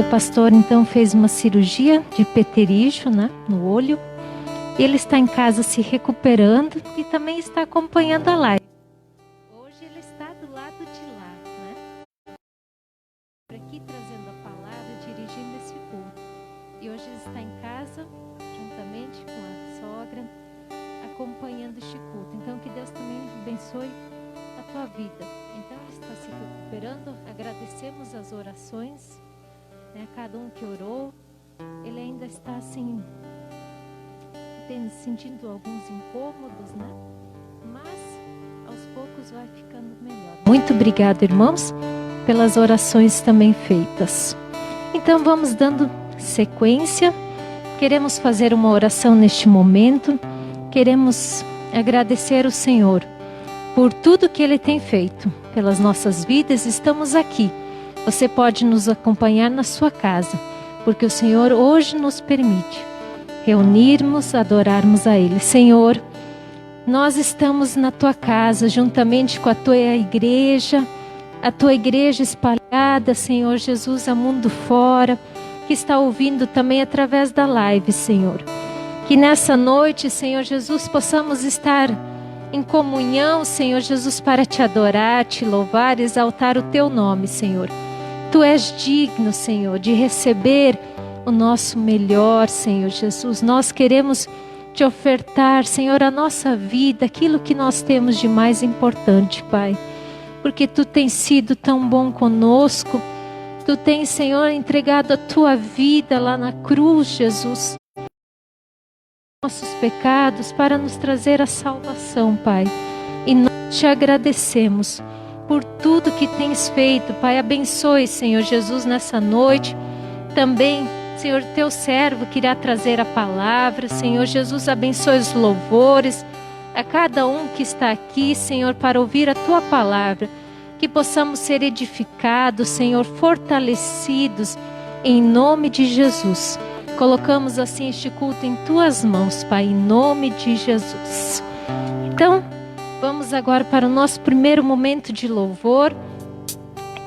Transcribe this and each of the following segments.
O pastor então fez uma cirurgia de peterígio, né, no olho. Ele está em casa se recuperando e também está acompanhando a live. Hoje ele está do lado de lá, né? Aqui trazendo a palavra, dirigindo esse culto. E hoje ele está em casa, juntamente com a sogra, acompanhando este culto. Então que Deus também abençoe a tua vida. Então ele está se recuperando. Agradecemos as orações, né? Cada um que orou. Ele ainda está assim, sentindo alguns incômodos, né? Mas aos poucos vai ficando melhor. Muito obrigada, irmãos, pelas orações também feitas. Então vamos dando sequência. Queremos fazer uma oração neste momento. Queremos agradecer o Senhor por tudo que Ele tem feito pelas nossas vidas. Estamos aqui. Você pode nos acompanhar na sua casa, porque o Senhor hoje nos permite reunirmos, adorarmos a Ele. Senhor, nós estamos na Tua casa, juntamente com a Tua igreja espalhada, Senhor Jesus, a mundo fora, que está ouvindo também através da live, Senhor. Que nessa noite, Senhor Jesus, possamos estar em comunhão, Senhor Jesus, para Te adorar, Te louvar, exaltar o Teu nome, Senhor. Tu és digno, Senhor, de receber o nosso melhor, Senhor Jesus. Nós queremos Te ofertar, Senhor, a nossa vida, aquilo que nós temos de mais importante, Pai. Porque Tu tens sido tão bom conosco. Tu tens, Senhor, entregado a Tua vida lá na cruz, Jesus. Nossos pecados para nos trazer a salvação, Pai. E nós Te agradecemos por tudo que tens feito, Pai. Abençoe, Senhor Jesus, nessa noite. Também, Senhor, Teu servo que irá trazer a palavra. Senhor Jesus, abençoe os louvores a cada um que está aqui, Senhor, para ouvir a Tua palavra. Que possamos ser edificados, Senhor, fortalecidos, em nome de Jesus. Colocamos assim este culto em Tuas mãos, Pai, em nome de Jesus. Então, vamos agora para o nosso primeiro momento de louvor.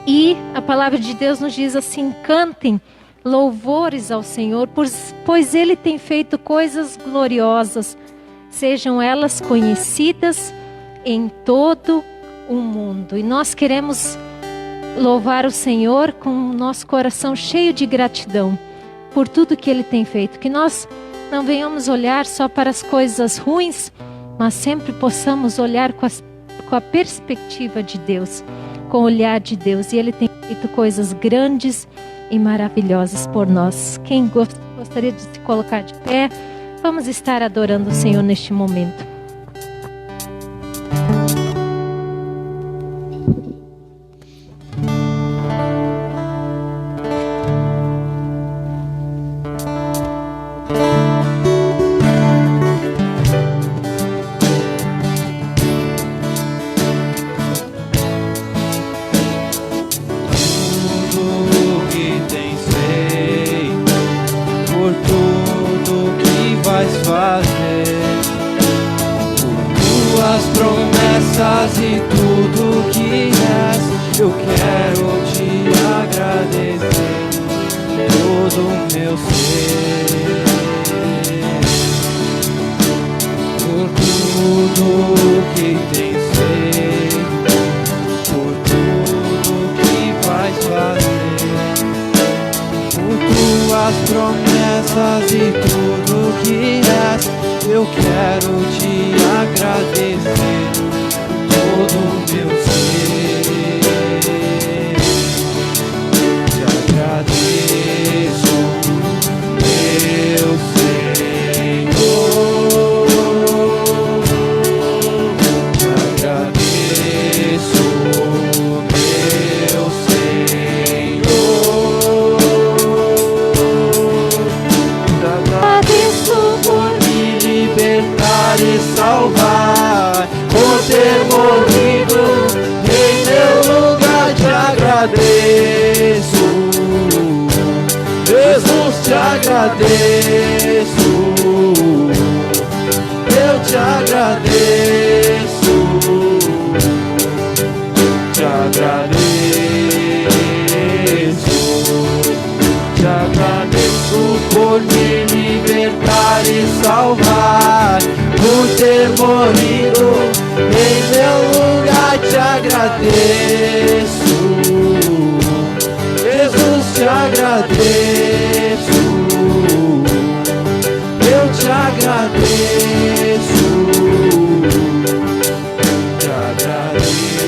E a palavra de Deus nos diz assim: cantem louvores ao Senhor, pois Ele tem feito coisas gloriosas, sejam elas conhecidas em todo o mundo. E nós queremos louvar o Senhor com o nosso coração cheio de gratidão por tudo que Ele tem feito. Que nós não venhamos olhar só para as coisas ruins, mas sempre possamos olhar com a perspectiva de Deus, com o olhar de Deus. E Ele tem feito coisas grandes e maravilhosas por nós. Quem gostaria de se colocar de pé, vamos estar adorando o Senhor neste momento. salvar, por ter morrido em meu lugar. Te agradeço, Jesus, te agradeço, eu te agradeço, te agradeço.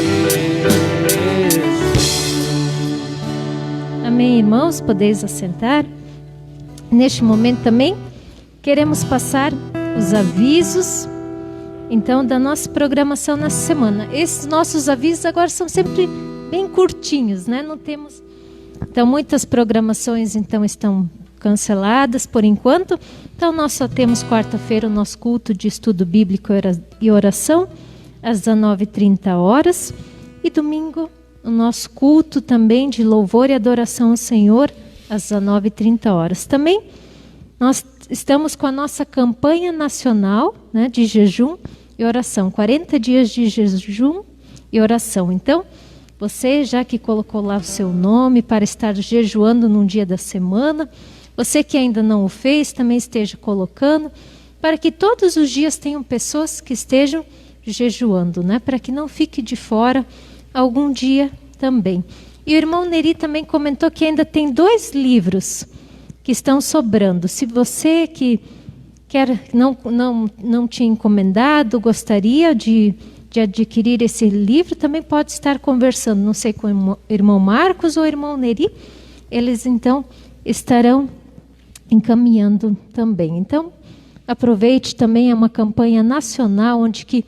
Amém, irmãos, podeis assentar. Neste momento também queremos passar os avisos, então, da nossa programação nessa semana. Esses nossos avisos agora são sempre bem curtinhos, né? Não temos... Então, muitas programações então estão canceladas por enquanto. Então, nós só temos quarta-feira o nosso culto de estudo bíblico e oração, às 19h30. E domingo, o nosso culto também de louvor e adoração ao Senhor, às 19h30. Também, nós estamos com a nossa campanha nacional, né, de jejum e oração. 40 dias de jejum e oração. Então, você já que colocou lá o seu nome para estar jejuando num dia da semana, você que ainda não o fez, também esteja colocando, para que todos os dias tenham pessoas que estejam jejuando, né? Para que não fique de fora algum dia também. E o irmão Neri também comentou que ainda tem 2 livros que estão sobrando. Se você que não tinha encomendado, gostaria de adquirir esse livro, também pode estar conversando, não sei, com o irmão Marcos ou o irmão Neri, eles então estarão encaminhando também. Então, aproveite também, é uma campanha nacional, onde que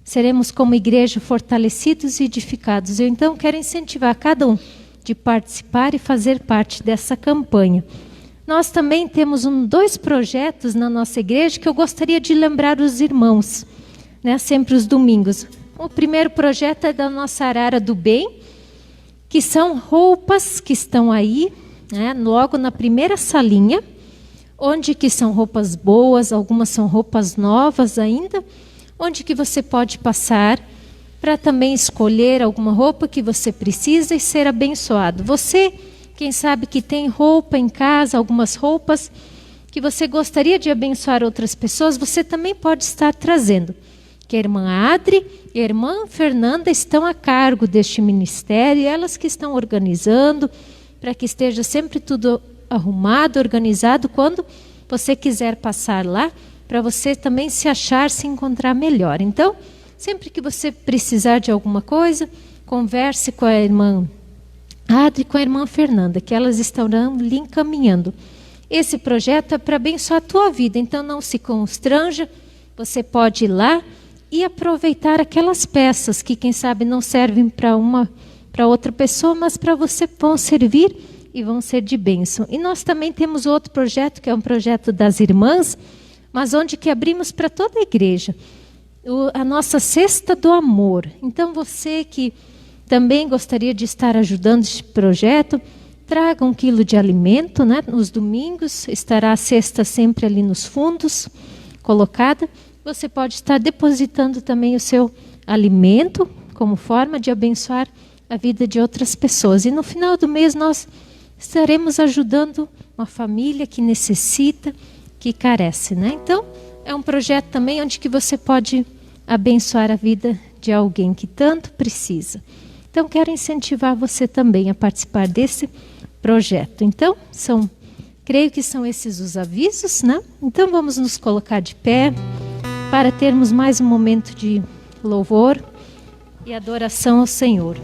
seremos como igreja fortalecidos e edificados. Eu então quero incentivar cada um de participar e fazer parte dessa campanha. Nós também temos 2 projetos na nossa igreja que eu gostaria de lembrar os irmãos, né, sempre os domingos. O primeiro projeto é da nossa Arara do Bem, que são roupas que estão aí, né, logo na primeira salinha, onde que são roupas boas, algumas são roupas novas ainda, onde que você pode passar para também escolher alguma roupa que você precisa e ser abençoado. Você, quem sabe que tem roupa em casa, algumas roupas que você gostaria de abençoar outras pessoas, você também pode estar trazendo. Que a irmã Adri e a irmã Fernanda estão a cargo deste ministério, elas que estão organizando, para que esteja sempre tudo arrumado, organizado, quando você quiser passar lá, para você também se achar, se encontrar melhor. Então, sempre que você precisar de alguma coisa, converse com a irmã Adri e com a irmã Fernanda, que elas estarão lhe encaminhando. Esse projeto é para abençoar a tua vida, então não se constranja, você pode ir lá e aproveitar aquelas peças que, quem sabe, não servem para outra pessoa, mas para você vão servir e vão ser de bênção. E nós também temos outro projeto, que é um projeto das irmãs, mas onde que abrimos para toda a igreja. A nossa cesta do amor. Então você que também gostaria de estar ajudando este projeto, traga 1 quilo de alimento, né? Nos domingos estará a cesta sempre ali nos fundos, colocada. Você pode estar depositando também o seu alimento, como forma de abençoar a vida de outras pessoas. E no final do mês nós estaremos ajudando uma família que necessita, que carece, né? Então, é um projeto também onde que você pode abençoar a vida de alguém que tanto precisa. Então, quero incentivar você também a participar desse projeto. Então, creio que são esses os avisos, né? Então, vamos nos colocar de pé para termos mais um momento de louvor e adoração ao Senhor.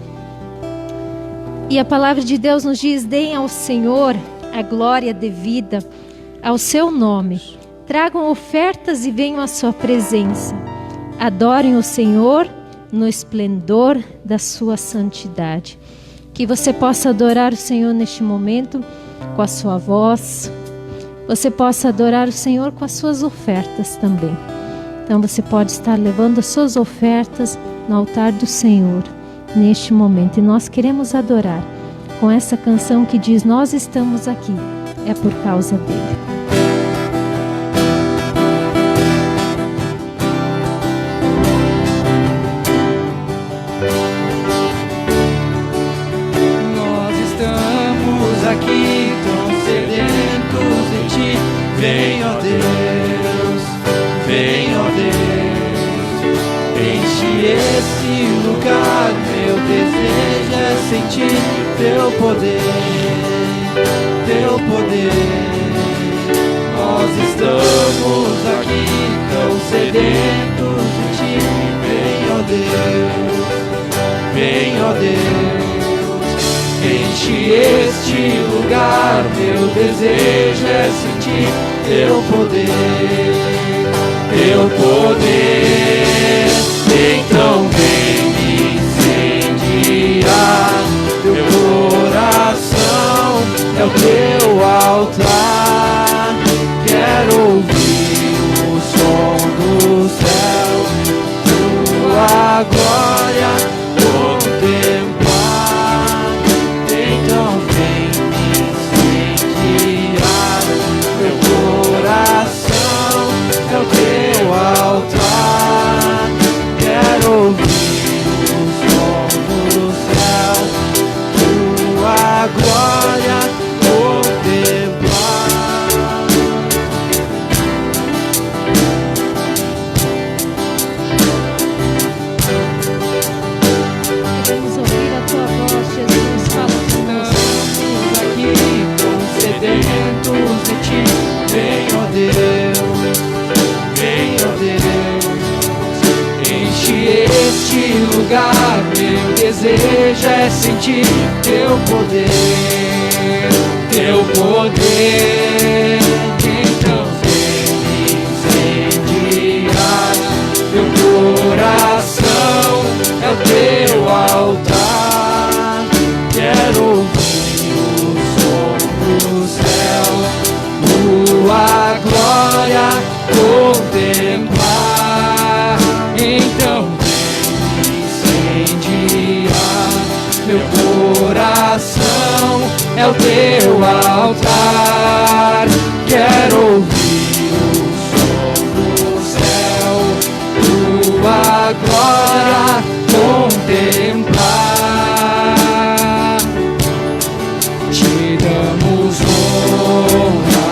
E a palavra de Deus nos diz: deem ao Senhor a glória devida ao seu nome. Tragam ofertas e venham à sua presença. Adorem o Senhor no esplendor da sua santidade. Que você possa adorar o Senhor neste momento com a sua voz. Você possa adorar o Senhor com as suas ofertas também. Então você pode estar levando as suas ofertas no altar do Senhor neste momento. E nós queremos adorar com essa canção que diz: nós estamos aqui, é por causa dele. Aqui tão sedentos de ti, vem, ó Deus. sentir teu poder, teu poder. Nós estamos aqui tão sedentos de ti. Vem, ó Deus, vem, ó Deus, enche este lugar. Meu desejo é sentir teu poder, teu poder. Então vem me incendiar. Meu coração é o teu altar. Quero ouvir o som do céu, tua glória contemplar. Então vem me incendiar. Meu coração é o teu altar. Quero ouvir o som do céu, tua glória contemplar. Queremos ouvir a tua voz, Jesus. Fala conosco. Estamos aqui tão sedentos de ti. Vem, ó Deus, vem, ó Deus, enche este lugar. Meu desejo é sentir teu poder, teu poder. Então vem me incendiar. Meu coração é o teu altar. Quero ouvir o som do céu, tua glória contemplar. Então vem me incendiar. Meu coração é o teu altar. Quero ouvir o som do céu, tua glória contemplar. Te damos honra,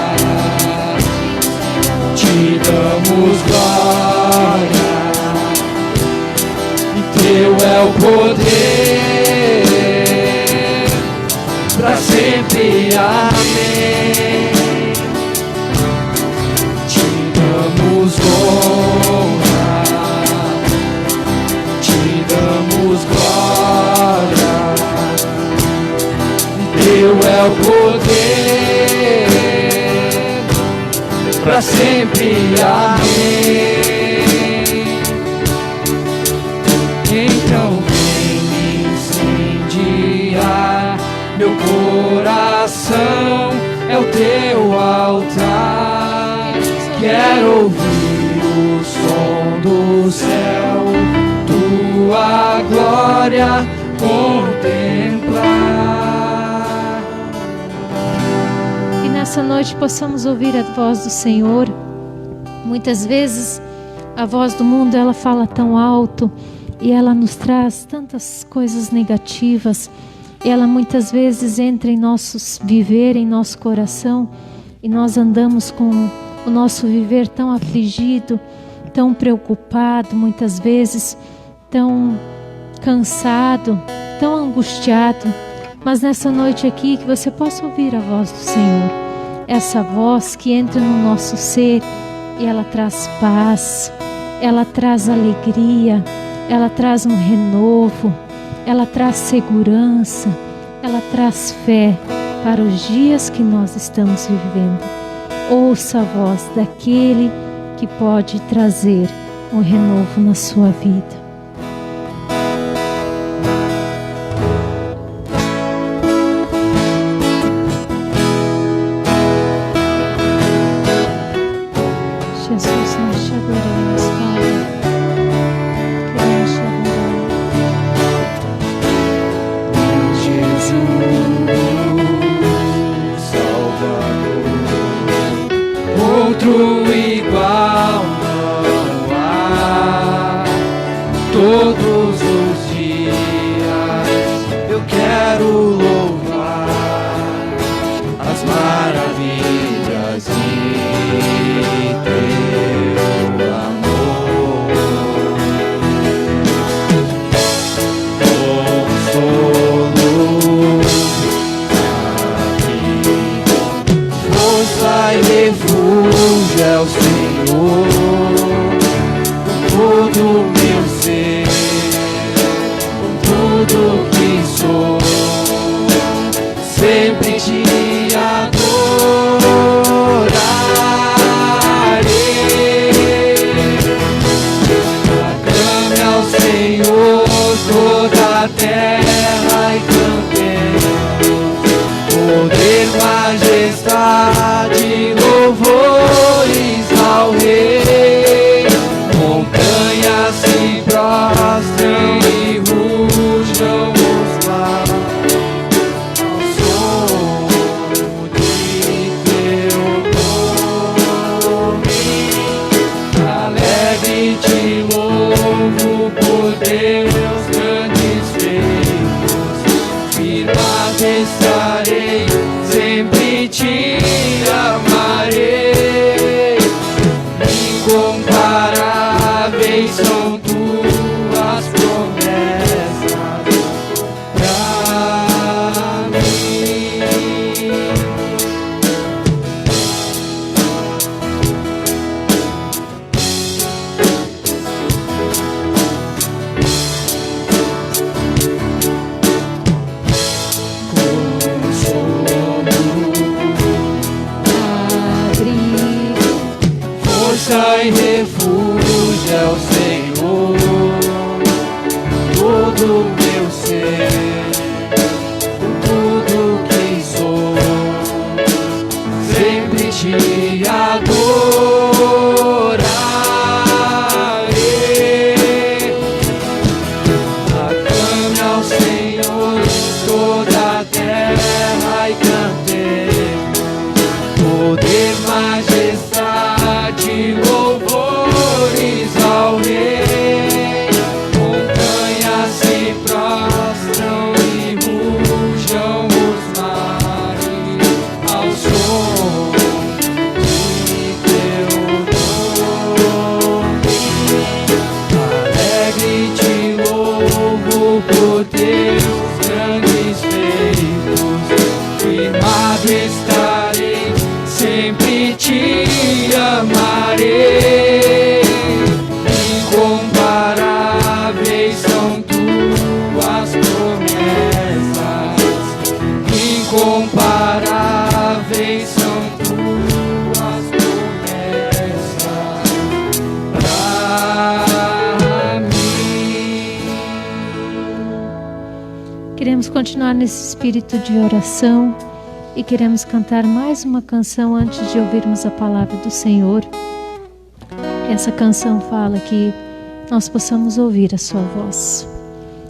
te damos glória, e teu é o poder, pra sempre, amém. Te damos honra, te damos glória, teu é o poder, pra sempre, amém. Então vem me incendiar. Meu coração é o teu altar. Quero ouvir o som do céu, tua glória contemplar. Que nessa noite possamos ouvir a voz do Senhor. Muitas vezes a voz do mundo, ela fala tão alto e ela nos traz tantas coisas negativas. Ela muitas vezes entra em nosso viver, em nosso coração, e nós andamos com o nosso viver tão afligido, tão preocupado, muitas vezes tão cansado, tão angustiado. Mas nessa noite aqui, que você possa ouvir a voz do Senhor, essa voz que entra no nosso ser e ela traz paz, ela traz alegria, ela traz um renovo, ela traz segurança, ela traz fé para os dias que nós estamos vivendo. Ouça a voz daquele que pode trazer um renovo na sua vida. Jesus, nós te adoramos, Pai. Queremos te adorar. Jesus, Salvador, outro igual não há. ao Senhor com todo o meu ser, com tudo que sou, sempre te adorarei. Aclame ao Senhor toda a terra e cantemos poder, majestade, louvores ao Rei. Montanhas se prostram e rujam os mares ao som de teu nome. Alegre te louvo por Deus grandes feitos, firmado estarei, sempre te amarei. Incomparáveis são tuas promessas pra mim. Força e refúgio é o Senhor, todo o meu ser, com tudo que sou, sempre te adorarei. Aclame ao Senhor toda a terra e cantemos poder, majestade, louvores ao Rei. Montanhas se prostram e rujam os mares ao som de teu nome. Alegre te louvo por teus grandes feitos, firmado estarei, sempre te amarei. Incomparáveis são tuas promessas, incomparáveis são tuas promessas pra mim. Queremos continuar nesse espírito de oração e queremos cantar mais uma canção antes de ouvirmos a palavra do Senhor. Essa canção fala que nós possamos ouvir a sua voz.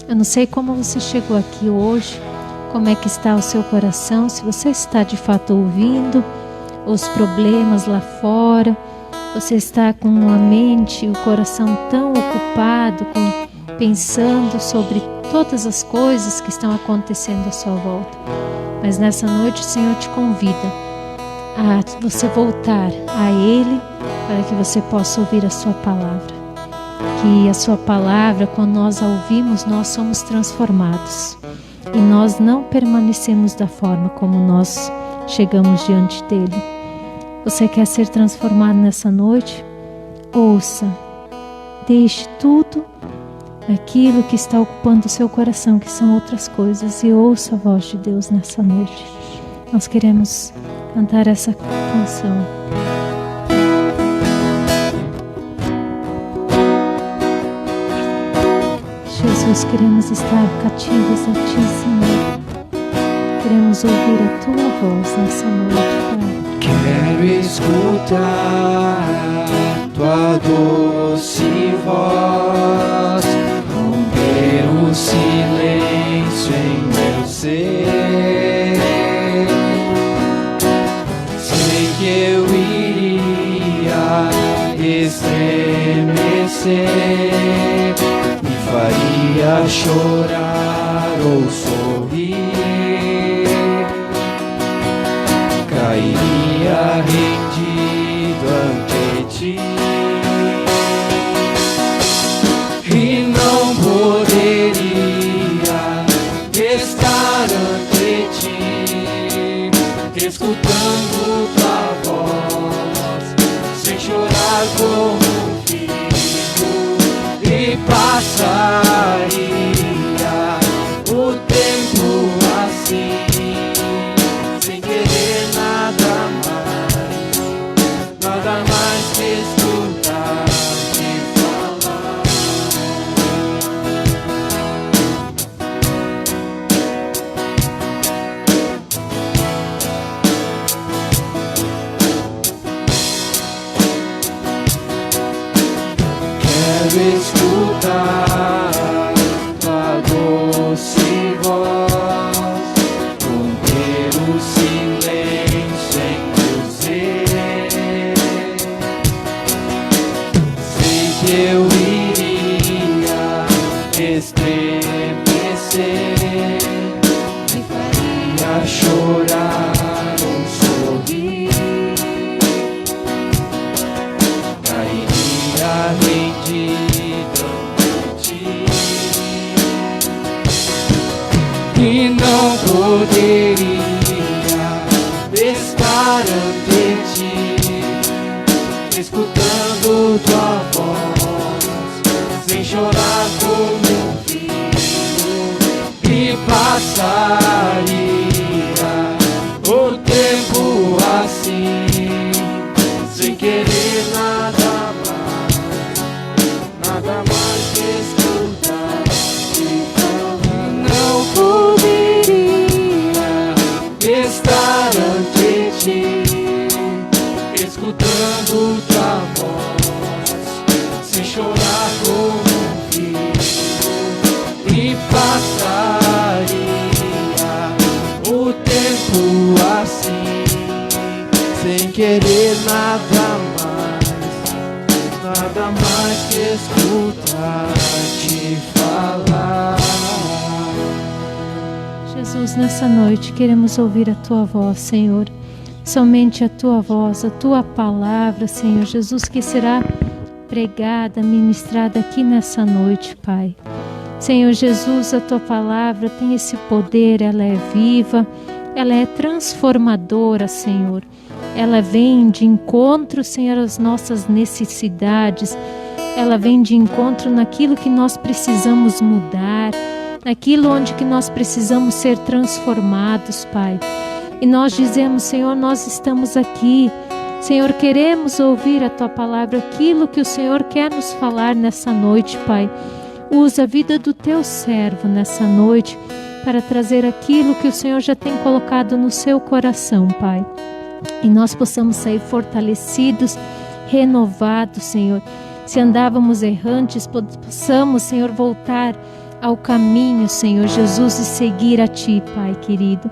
Eu não sei como você chegou aqui hoje, como é que está o seu coração, se você está de fato ouvindo os problemas lá fora, você está com a mente e o coração tão ocupado, pensando sobre todas as coisas que estão acontecendo à sua volta. Mas nessa noite o Senhor te convida a você voltar a Ele para que você possa ouvir a sua palavra. Que a sua palavra, quando nós a ouvimos, nós somos transformados. E nós não permanecemos da forma como nós chegamos diante dEle. Você quer ser transformado nessa noite? Ouça. Deixe tudo aquilo que está ocupando o seu coração, que são outras coisas, e ouça a voz de Deus nessa noite. Nós queremos cantar essa canção. Jesus, queremos estar cativos a Ti, Senhor. Queremos ouvir a Tua voz nessa noite, Pai. Quero escutar Tua doce voz, romper o silêncio em meu ser. Sei que eu iria estremecer, me faria chorar ou sorrir, cairia rendido ante Ti e não poderia estar ante Ti, escutando Tua voz, como um filho e passaria o tempo assim, sem querer nada mais que escutar te falar. Quero escutar tua doce voz, romper o silêncio em teu ser. Sei que eu iria estremecer, me faria chorar ou sorrir, cairia rendido ante ti e não poderia estar ante ti, escutando tua voz, sem chorar como um filho, e passaria o tempo assim, sem querer nada mais que escutar te falar. Não poderia estar ante ti, escutando tua voz, sem chorar como um filho, e passaria o tempo assim, sem querer nada mais que escutar te falar. Jesus, nessa noite queremos ouvir a tua voz, Senhor. Somente a tua voz, a tua palavra, Senhor Jesus, que será pregada, ministrada aqui nessa noite, Pai. Senhor Jesus, a tua palavra tem esse poder, ela é viva, ela é transformadora, Senhor. Ela vem de encontro, Senhor, às nossas necessidades. Ela vem de encontro naquilo que nós precisamos mudar, naquilo onde que nós precisamos ser transformados, Pai. E nós dizemos, Senhor, nós estamos aqui. Senhor, queremos ouvir a tua palavra, aquilo que o Senhor quer nos falar nessa noite, Pai. Usa a vida do teu servo nessa noite para trazer aquilo que o Senhor já tem colocado no seu coração, Pai. E nós possamos sair fortalecidos, renovados, Senhor. Se andávamos errantes, possamos, Senhor, voltar ao caminho, Senhor Jesus, e seguir a Ti, Pai querido.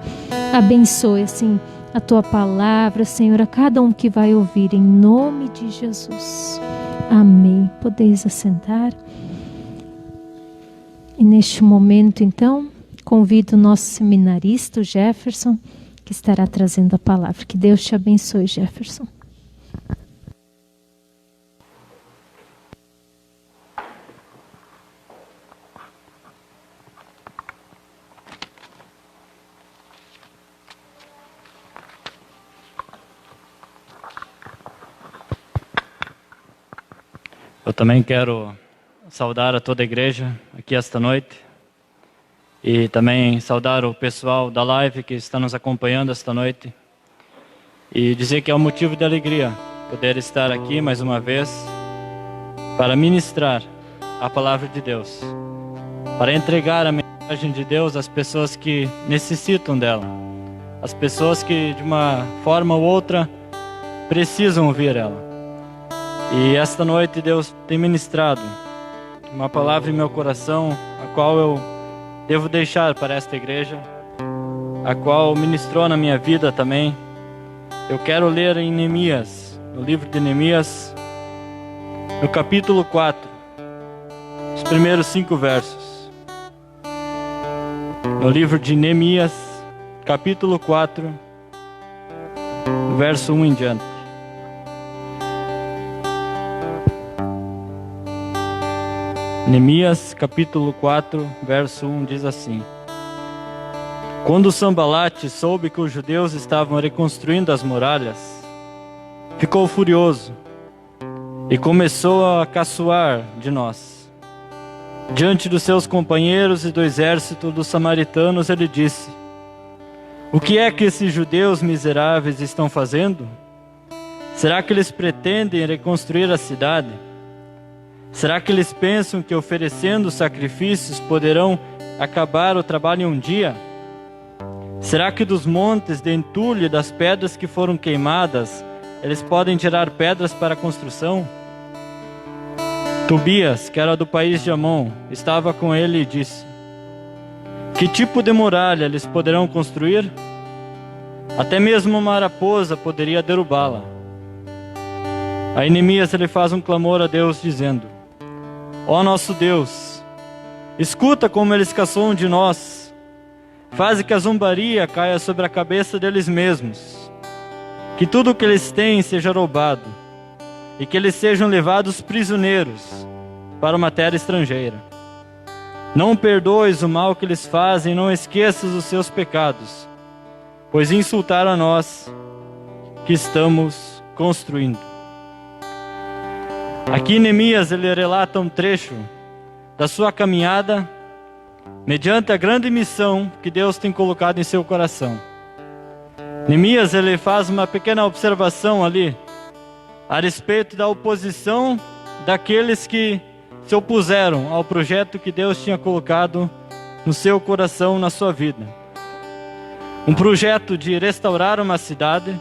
Abençoe, assim, a Tua palavra, Senhor, a cada um que vai ouvir, em nome de Jesus. Amém. Podeis assentar. E neste momento, então, convido o nosso seminarista, o Jefferson, que estará trazendo a palavra. Que Deus te abençoe, Jefferson. Eu também quero saudar a toda a igreja aqui esta noite e também saudar o pessoal da live que está nos acompanhando esta noite e dizer que é um motivo de alegria poder estar aqui mais uma vez para ministrar a palavra de Deus, para entregar a mensagem de Deus às pessoas que necessitam dela, as pessoas que de uma forma ou outra precisam ouvir ela. E esta noite Deus tem ministrado uma palavra em meu coração, a qual eu devo deixar para esta igreja, a qual ministrou na minha vida também. Eu quero ler em Neemias, no livro de Neemias, no capítulo 4, os primeiros 5 versos. No livro de Neemias, capítulo 4, verso 1 em diante. Neemias capítulo 4, verso 1 diz assim: Quando Sambalate soube que os judeus estavam reconstruindo as muralhas, ficou furioso e começou a caçoar de nós. Diante dos seus companheiros e do exército dos samaritanos, ele disse: o que é que esses judeus miseráveis estão fazendo? Será que eles pretendem reconstruir a cidade? Será que eles pensam que oferecendo sacrifícios poderão acabar o trabalho em um dia? Será que dos montes de entulho e das pedras que foram queimadas, eles podem tirar pedras para a construção? Tobias, que era do país de Amon, estava com ele e disse: que tipo de muralha eles poderão construir? Até mesmo uma raposa poderia derrubá-la. Aí Neemias ele faz um clamor a Deus dizendo: ó nosso Deus, escuta como eles caçoam de nós, faze que a zombaria caia sobre a cabeça deles mesmos, que tudo o que eles têm seja roubado, e que eles sejam levados prisioneiros para uma terra estrangeira. Não perdoes o mal que eles fazem, não esqueças os seus pecados, pois insultaram a nós que estamos construindo. Aqui Neemias ele relata um trecho da sua caminhada mediante a grande missão que Deus tem colocado em seu coração. Neemias ele faz uma pequena observação ali a respeito da oposição daqueles que se opuseram ao projeto que Deus tinha colocado no seu coração, na sua vida. Um projeto de restaurar uma cidade,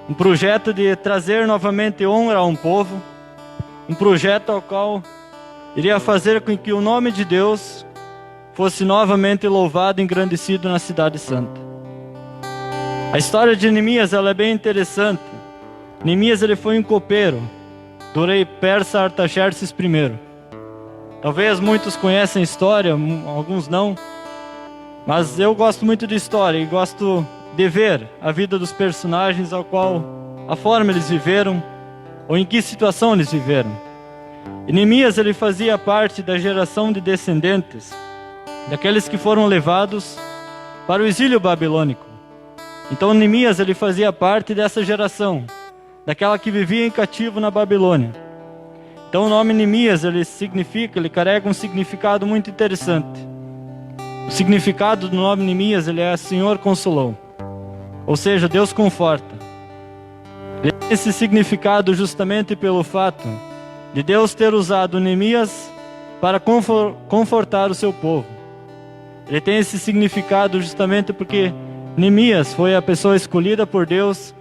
um projeto de trazer novamente honra a um povo, um projeto ao qual iria fazer com que o nome de Deus fosse novamente louvado e engrandecido na cidade santa. A história de Neemias ela é bem interessante. Neemias ele foi um copeiro do rei persa Artaxerxes I. Talvez muitos conhecem a história, alguns não, mas eu gosto muito de história e gosto de ver a vida dos personagens, a forma eles viveram ou em que situação eles viveram. E Neemias ele fazia parte da geração de descendentes daqueles que foram levados para o exílio babilônico. Então Neemias ele fazia parte dessa geração, daquela que vivia em cativo na Babilônia. Então o nome Neemias ele carrega um significado muito interessante. O significado do nome Neemias ele é Senhor consolou, ou seja, Deus conforta. Ele tem esse significado justamente pelo fato de Deus ter usado Neemias para confortar o seu povo. Ele tem esse significado justamente porque Neemias foi a pessoa escolhida por Deus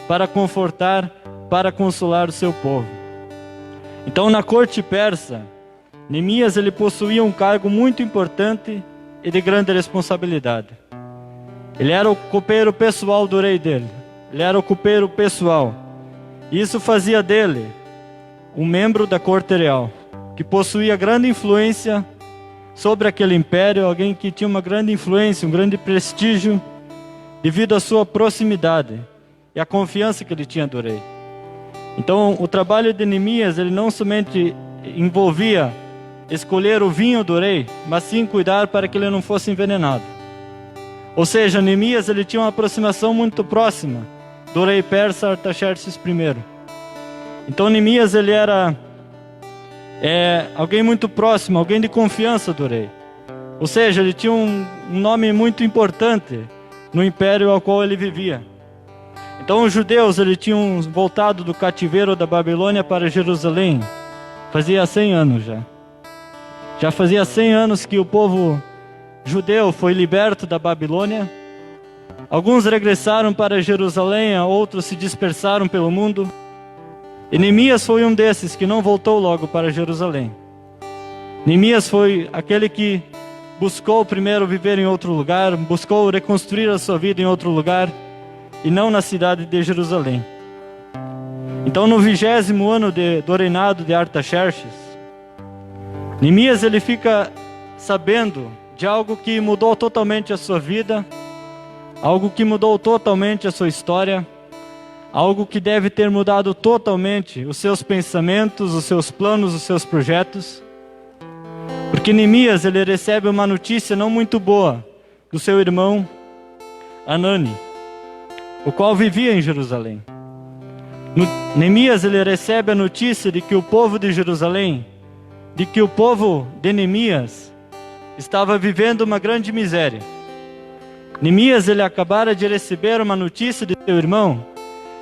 para confortar, para consolar o seu povo. Então na corte persa, Neemias ele possuía um cargo muito importante e de grande responsabilidade. Ele era o copeiro pessoal do rei dele. Ele era o copeiro pessoal. E isso fazia dele um membro da corte real, que possuía grande influência sobre aquele império, alguém que tinha uma grande influência, um grande prestígio, devido à sua proximidade e à confiança que ele tinha do rei. Então, o trabalho de Neemias, ele não somente envolvia escolher o vinho do rei, mas sim cuidar para que ele não fosse envenenado. Ou seja, Neemias ele tinha uma aproximação muito próxima do rei persa Artaxerxes I. Então Neemias ele era alguém muito próximo, alguém de confiança do rei. Ou seja, ele tinha um nome muito importante no império ao qual ele vivia. Então os judeus eles tinham voltado do cativeiro da Babilônia para Jerusalém. Fazia 100 anos já. Já fazia 100 anos que o povo judeu foi liberto da Babilônia. Alguns regressaram para Jerusalém, outros se dispersaram pelo mundo. E Neemias foi um desses que não voltou logo para Jerusalém. Neemias foi aquele que buscou primeiro viver em outro lugar, buscou reconstruir a sua vida em outro lugar, e não na cidade de Jerusalém. Então no 20º ano do reinado de Artaxerxes, Neemias ele fica sabendo de algo que mudou totalmente a sua vida, algo que mudou totalmente a sua história, algo que deve ter mudado totalmente os seus pensamentos, os seus planos, os seus projetos. Porque Neemias ele recebe uma notícia não muito boa do seu irmão Hanani, o qual vivia em Jerusalém. Neemias ele recebe a notícia de que o povo de Jerusalém, de que o povo de Neemias estava vivendo uma grande miséria. Neemias ele acabara de receber uma notícia de seu irmão,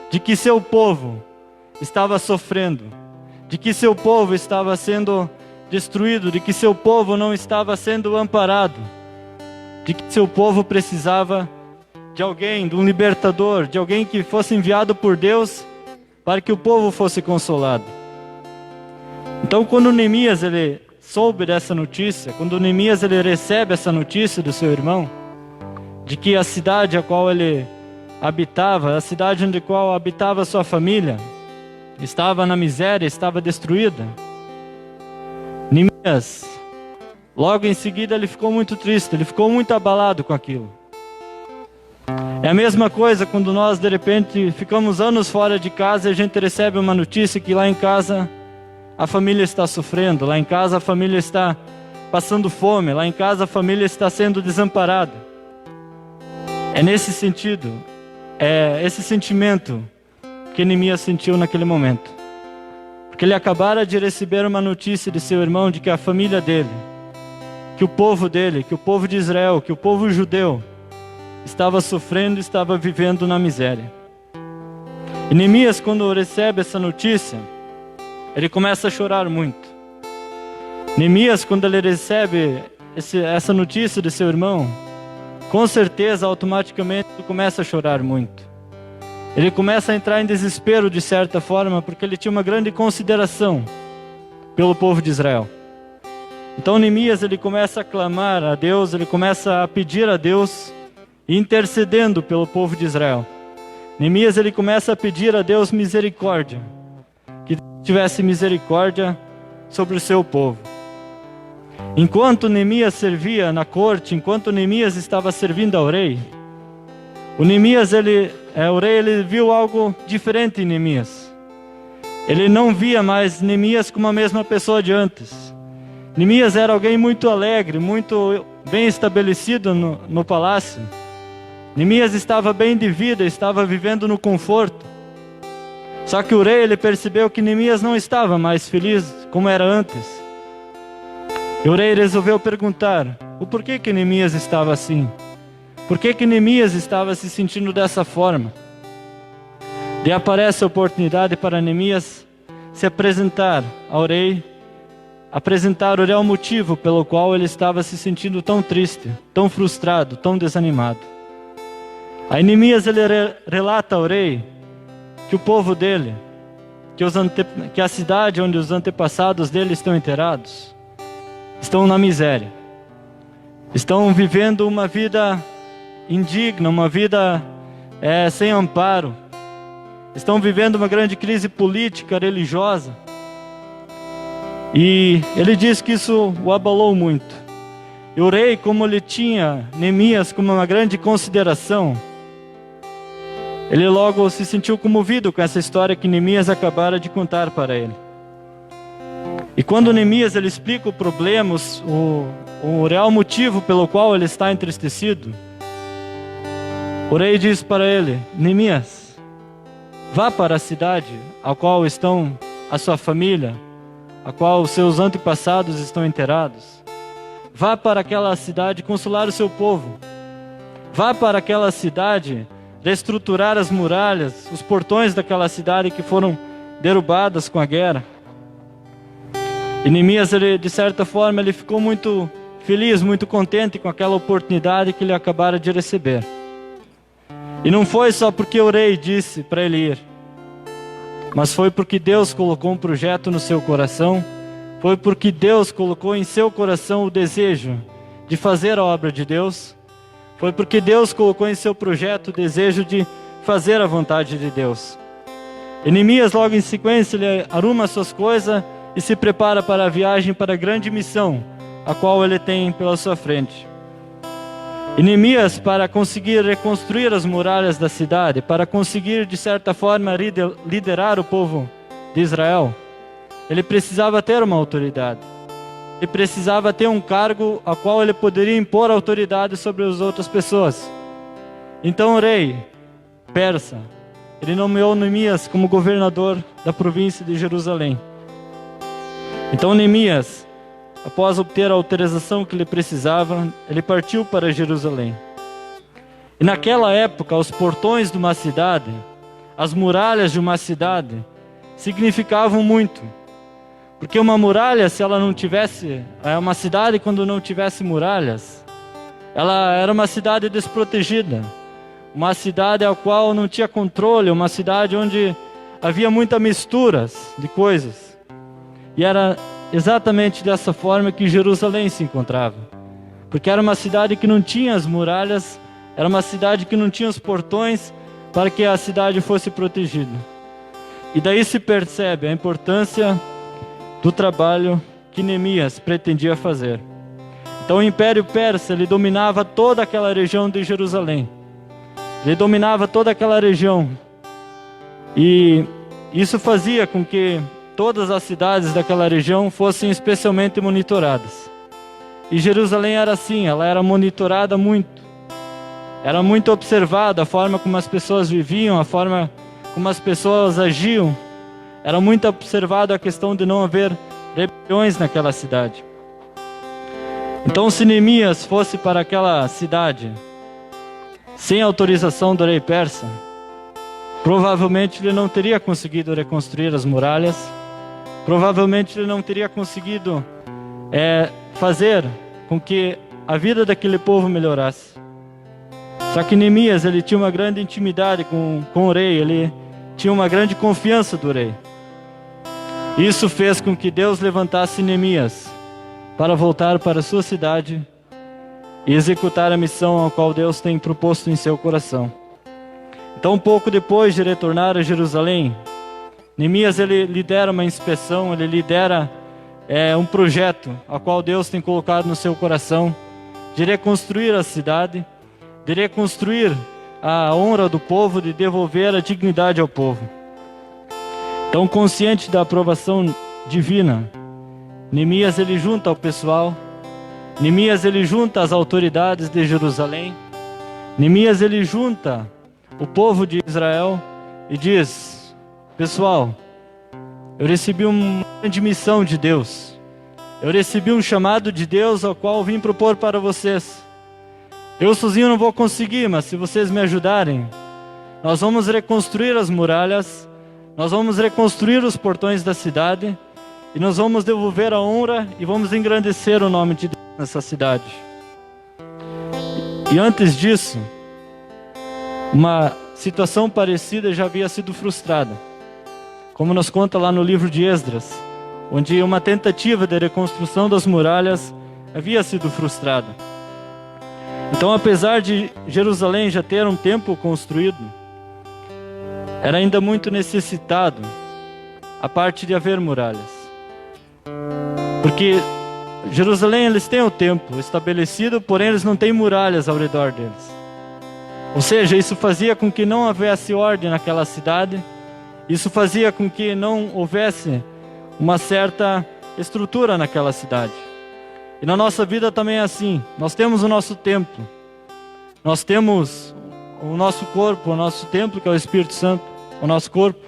de que seu povo estava sofrendo, de que seu povo estava sendo destruído, de que seu povo não estava sendo amparado, de que seu povo precisava de alguém, de um libertador, de alguém que fosse enviado por Deus para que o povo fosse consolado. Então, quando Neemias ele soube dessa notícia, quando Neemias ele recebe essa notícia do seu irmão, de que a cidade a qual ele habitava, a cidade onde qual habitava sua família, estava na miséria, estava destruída, Neemias, logo em seguida ele ficou muito triste, ele ficou muito abalado com aquilo. É a mesma coisa quando nós de repente ficamos anos fora de casa e a gente recebe uma notícia que lá em casa a família está sofrendo, lá em casa a família está passando fome, lá em casa a família está sendo desamparada. É nesse sentido, é esse sentimento que Neemias sentiu naquele momento. Porque ele acabara de receber uma notícia de seu irmão de que a família dele, que o povo dele, que o povo de Israel, que o povo judeu estava sofrendo, estava vivendo na miséria. E Neemias, quando recebe essa notícia, ele começa a chorar muito. Neemias, quando ele recebe essa notícia de seu irmão, com certeza, automaticamente, ele começa a chorar muito. Ele começa a entrar em desespero de certa forma, porque ele tinha uma grande consideração pelo povo de Israel. Então Neemias, ele começa a clamar a Deus, ele começa a pedir a Deus, intercedendo pelo povo de Israel. Neemias, ele começa a pedir a Deus misericórdia, que tivesse misericórdia sobre o seu povo. Enquanto Neemias servia na corte, enquanto Neemias estava servindo ao rei, o rei ele viu algo diferente em Neemias. Ele não via mais Neemias como a mesma pessoa de antes. Neemias era alguém muito alegre, muito bem estabelecido no palácio. Neemias estava bem de vida, estava vivendo no conforto. Só que o rei ele percebeu que Neemias não estava mais feliz como era antes. E o rei resolveu perguntar o porquê que Neemias estava assim. Por que Neemias estava se sentindo dessa forma? Daí aparece a oportunidade para Neemias se apresentar ao rei, apresentar o real motivo pelo qual ele estava se sentindo tão triste, tão frustrado, tão desanimado. Aí Neemias ele relata ao rei que o povo dele, que a cidade onde os antepassados dele estão enterrados, estão na miséria, estão vivendo uma vida indigna, uma vida sem amparo, estão vivendo uma grande crise política, religiosa. E ele diz que isso o abalou muito. E o rei, como ele tinha Neemias como uma grande consideração, ele logo se sentiu comovido com essa história que Neemias acabara de contar para ele. E quando Neemias ele explica o problema, o real motivo pelo qual ele está entristecido, o rei diz para ele: Neemias, vá para a cidade a qual estão a sua família, a qual os seus antepassados estão enterrados. Vá para aquela cidade consolar o seu povo. Vá para aquela cidade reestruturar as muralhas, os portões daquela cidade que foram derrubadas com a guerra. E Neemias, ele, de certa forma, ele ficou muito feliz, muito contente com aquela oportunidade que ele acabara de receber. E não foi só porque o rei disse para ele ir, mas foi porque Deus colocou um projeto no seu coração, foi porque Deus colocou em seu coração o desejo de fazer a obra de Deus, foi porque Deus colocou em seu projeto o desejo de fazer a vontade de Deus. E Neemias, logo em sequência, ele arruma suas coisas e se prepara para a viagem para a grande missão, a qual ele tem pela sua frente. E Neemias, para conseguir reconstruir as muralhas da cidade, para conseguir, de certa forma, liderar o povo de Israel, ele precisava ter uma autoridade. Ele precisava ter um cargo a qual ele poderia impor autoridade sobre as outras pessoas. Então o rei persa, ele nomeou Neemias como governador da província de Jerusalém. Então Neemias, após obter a autorização que ele precisava, ele partiu para Jerusalém. E naquela época, os portões de uma cidade, as muralhas de uma cidade, significavam muito. Porque uma muralha, se ela não tivesse, uma cidade quando não tivesse muralhas, ela era uma cidade desprotegida. Uma cidade a qual não tinha controle, uma cidade onde havia muitas misturas de coisas. E era exatamente dessa forma que Jerusalém se encontrava. Porque era uma cidade que não tinha as muralhas, era uma cidade que não tinha os portões para que a cidade fosse protegida. E daí se percebe a importância do trabalho que Neemias pretendia fazer. Então o Império Persa, ele dominava toda aquela região de Jerusalém. Ele dominava toda aquela região. E isso fazia com que todas as cidades daquela região fossem especialmente monitoradas. E Jerusalém era assim, ela era monitorada muito. Era muito observada a forma como as pessoas viviam, a forma como as pessoas agiam. Era muito observada a questão de não haver rebeliões naquela cidade. Então, se Neemias fosse para aquela cidade sem autorização do rei persa, provavelmente ele não teria conseguido reconstruir as muralhas, provavelmente ele não teria conseguido fazer com que a vida daquele povo melhorasse. Só que Neemias, ele tinha uma grande intimidade com o rei, ele tinha uma grande confiança do rei. Isso fez com que Deus levantasse Neemias para voltar para a sua cidade e executar a missão a qual Deus tem proposto em seu coração. Então, pouco depois de retornar a Jerusalém, Neemias, ele lidera uma inspeção, ele lidera um projeto a qual Deus tem colocado no seu coração de reconstruir a cidade, de reconstruir a honra do povo, de devolver a dignidade ao povo. Então, consciente da aprovação divina, Neemias, ele junta o pessoal, Neemias, ele junta as autoridades de Jerusalém, Neemias, ele junta o povo de Israel e diz: pessoal, eu recebi uma grande missão de Deus, eu recebi um chamado de Deus ao qual vim propor para vocês. Eu sozinho não vou conseguir, mas se vocês me ajudarem, nós vamos reconstruir as muralhas, nós vamos reconstruir os portões da cidade e nós vamos devolver a honra e vamos engrandecer o nome de Deus nessa cidade. E antes disso, uma situação parecida já havia sido frustrada, como nos conta lá no livro de Esdras, onde uma tentativa de reconstrução das muralhas havia sido frustrada. Então, apesar de Jerusalém já ter um templo construído, era ainda muito necessitado a parte de haver muralhas. Porque Jerusalém, eles têm o templo estabelecido, porém eles não têm muralhas ao redor deles. Ou seja, isso fazia com que não houvesse ordem naquela cidade, isso fazia com que não houvesse uma certa estrutura naquela cidade. E na nossa vida também é assim. Nós temos o nosso templo, nós temos o nosso corpo, o nosso templo, que é o Espírito Santo, o nosso corpo.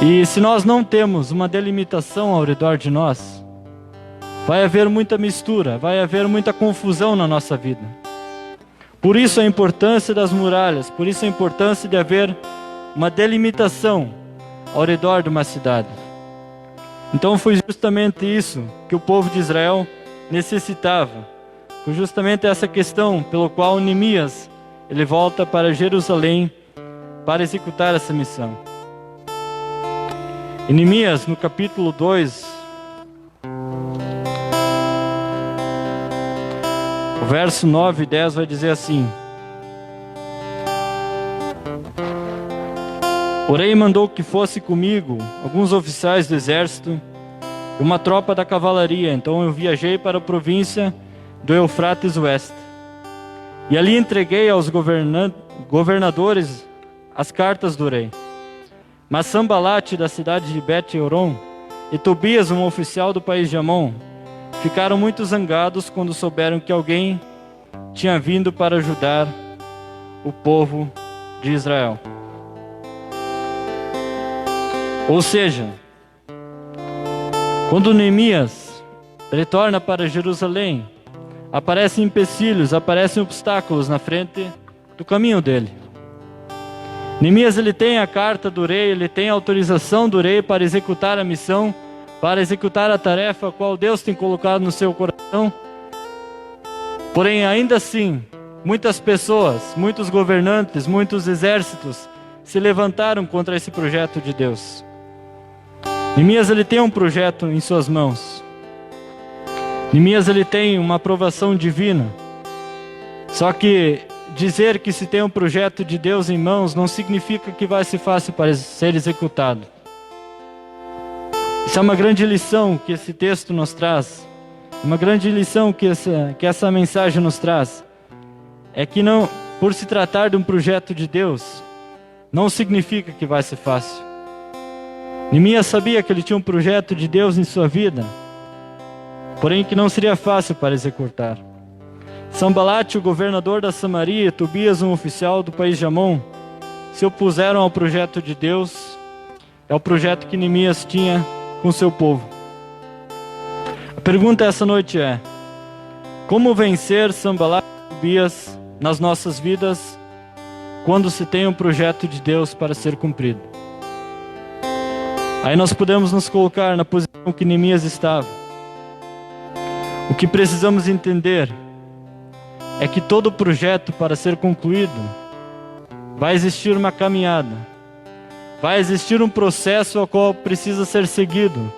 E se nós não temos uma delimitação ao redor de nós, vai haver muita mistura, vai haver muita confusão na nossa vida. Por isso a importância das muralhas, por isso a importância de haver uma delimitação ao redor de uma cidade. Então foi justamente isso que o povo de Israel necessitava. Foi justamente essa questão pelo qual Neemias, ele volta para Jerusalém para executar essa missão. Em Neemias, no capítulo 2, o verso 9 e 10 vai dizer assim: o rei mandou que fosse comigo alguns oficiais do exército e uma tropa da cavalaria. Então eu viajei para a província do Eufrates Oeste. E ali entreguei aos governadores as cartas do rei. Mas Sambalate, da cidade de Bet-Horon, e Tobias, um oficial do país de Amon, ficaram muito zangados quando souberam que alguém tinha vindo para ajudar o povo de Israel. Ou seja, quando Neemias retorna para Jerusalém, aparecem empecilhos, aparecem obstáculos na frente do caminho dele. Neemias, ele tem a carta do rei, ele tem a autorização do rei para executar a missão, para executar a tarefa a qual Deus tem colocado no seu coração. Porém, ainda assim, muitas pessoas, muitos governantes, muitos exércitos se levantaram contra esse projeto de Deus. Neemias, ele tem um projeto em suas mãos. Neemias, ele tem uma aprovação divina. Só que dizer que se tem um projeto de Deus em mãos não significa que vai ser fácil para ser executado. Isso é uma grande lição que esse texto nos traz. Uma grande lição que essa mensagem nos traz. É que não, por se tratar de um projeto de Deus, não significa que vai ser fácil. Neemias sabia que ele tinha um projeto de Deus em sua vida, porém que não seria fácil para executar. Sanbalate, o governador da Samaria, e Tobias, um oficial do país de Amon, se opuseram ao projeto de Deus, é o projeto que Neemias tinha com seu povo. A pergunta essa noite é: como vencer Sanbalate e Tobias nas nossas vidas quando se tem um projeto de Deus para ser cumprido? Aí nós podemos nos colocar na posição que Neemias estava. O que precisamos entender é que todo projeto, para ser concluído, vai existir uma caminhada, vai existir um processo ao qual precisa ser seguido,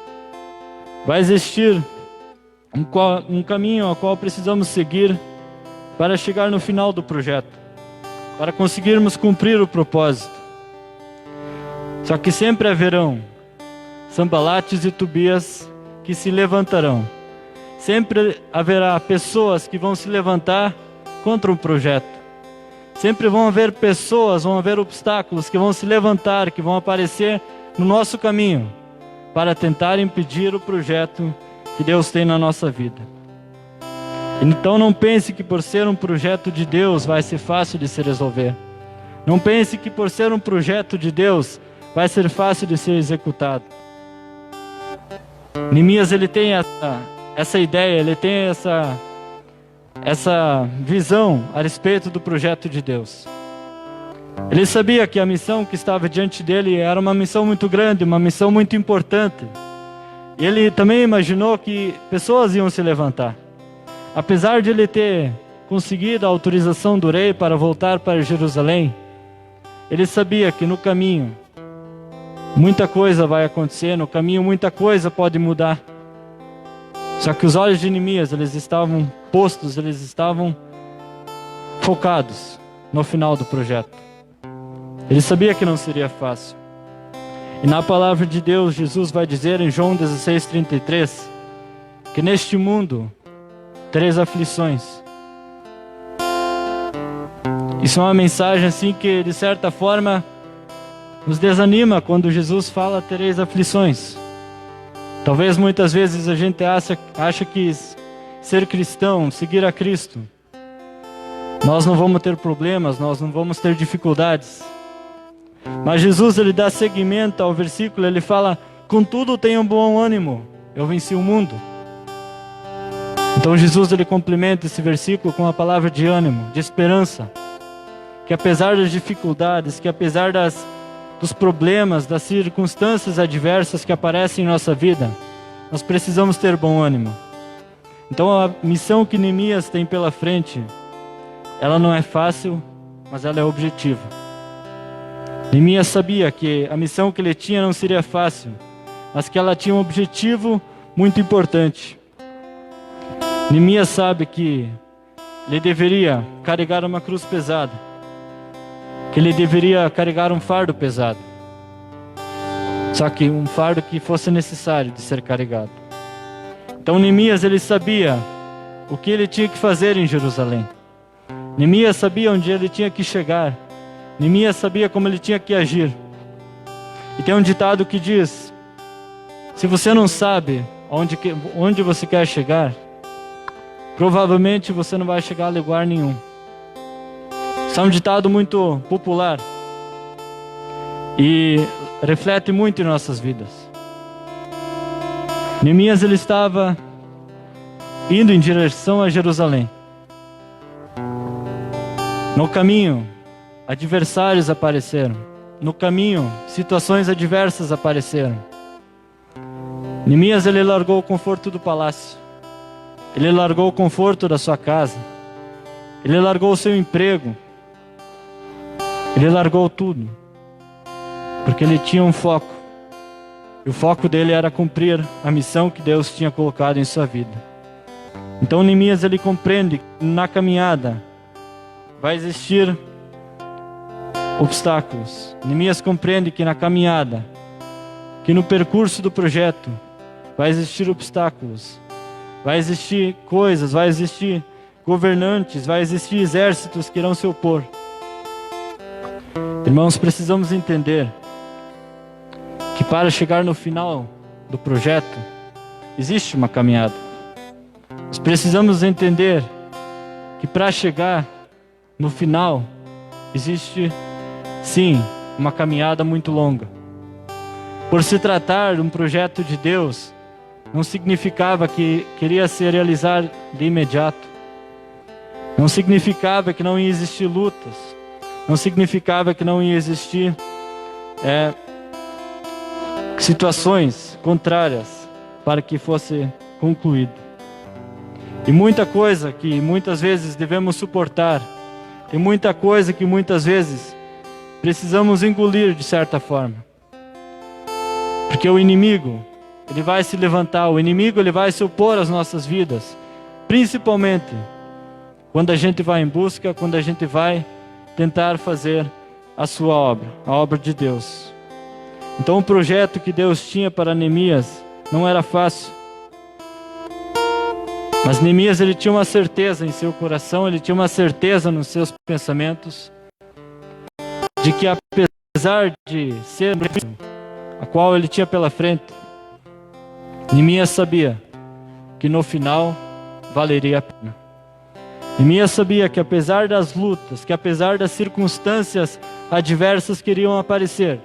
vai existir um caminho ao qual precisamos seguir para chegar no final do projeto, para conseguirmos cumprir o propósito. Só que sempre haverão Sanbalates e Tobias que se levantarão. Sempre haverá pessoas que vão se levantar contra o projeto. Sempre vão haver pessoas, vão haver obstáculos que vão se levantar, que vão aparecer no nosso caminho para tentar impedir o projeto que Deus tem na nossa vida. Então não pense que por ser um projeto de Deus vai ser fácil de se resolver. Não pense que por ser um projeto de Deus vai ser fácil de ser executado. Neemias, ele tem essa ideia, ele tem essa visão a respeito do projeto de Deus. Ele sabia que a missão que estava diante dele era uma missão muito grande, uma missão muito importante. E ele também imaginou que pessoas iam se levantar. Apesar de ele ter conseguido a autorização do rei para voltar para Jerusalém, ele sabia que no caminho muita coisa vai acontecer, no caminho muita coisa pode mudar. Só que os olhos de Neemias, eles estavam postos, eles estavam focados no final do projeto. Ele sabia que não seria fácil. E na palavra de Deus, Jesus vai dizer em João 16:33, que neste mundo, 3 aflições. Isso é uma mensagem assim que, de certa forma, nos desanima quando Jesus fala 3 aflições. Talvez muitas vezes a gente acha que ser cristão, seguir a Cristo, nós não vamos ter problemas, nós não vamos ter dificuldades. Mas Jesus, ele dá seguimento ao versículo, ele fala: contudo tenham bom ânimo, eu venci o mundo. Então Jesus, ele complementa esse versículo com a palavra de ânimo, de esperança, que apesar das dificuldades, que apesar dos problemas, das circunstâncias adversas que aparecem em nossa vida, nós precisamos ter bom ânimo. Então a missão que Neemias tem pela frente, ela não é fácil, mas ela é objetiva. Neemias sabia que a missão que ele tinha não seria fácil, mas que ela tinha um objetivo muito importante. Neemias sabe que ele deveria carregar uma cruz pesada, que ele deveria carregar um fardo pesado. Só que um fardo que fosse necessário de ser carregado. Então Neemias, ele sabia o que ele tinha que fazer em Jerusalém. Neemias sabia onde ele tinha que chegar. Neemias sabia como ele tinha que agir. E tem um ditado que diz: se você não sabe onde você quer chegar, provavelmente você não vai chegar a lugar nenhum. Isso é um ditado muito popular. e reflete muito em nossas vidas. Neemias, ele estava indo em direção a Jerusalém. No caminho, adversários apareceram. No caminho, situações adversas apareceram. Neemias, ele largou o conforto do palácio. Ele largou o conforto da sua casa. Ele largou o seu emprego. Ele largou tudo. Porque ele tinha um foco. E o foco dele era cumprir a missão que Deus tinha colocado em sua vida. Então Neemias, ele compreende que na caminhada vai existir obstáculos. Neemias compreende que na caminhada, que no percurso do projeto, vai existir obstáculos. Vai existir coisas, vai existir governantes, vai existir exércitos que irão se opor. Irmãos, precisamos entender que para chegar no final do projeto, existe uma caminhada. Nós precisamos entender que para chegar no final, existe sim uma caminhada muito longa. Por se tratar de um projeto de Deus, não significava que queria se realizar de imediato. Não significava que não ia existir lutas. Não significava que não ia existir situações contrárias para que fosse concluído. E muita coisa que muitas vezes devemos suportar. Tem muita coisa que muitas vezes precisamos engolir de certa forma. Porque o inimigo, ele vai se levantar, o inimigo, ele vai se opor às nossas vidas. Principalmente quando a gente vai em busca, quando a gente vai tentar fazer a sua obra, a obra de Deus. Então o projeto que Deus tinha para Neemias não era fácil. Mas Neemias, ele tinha uma certeza em seu coração, ele tinha uma certeza nos seus pensamentos, de que apesar de ser a qual ele tinha pela frente, Neemias sabia que no final valeria a pena. Neemias sabia que apesar das lutas, que apesar das circunstâncias adversas que iriam aparecer,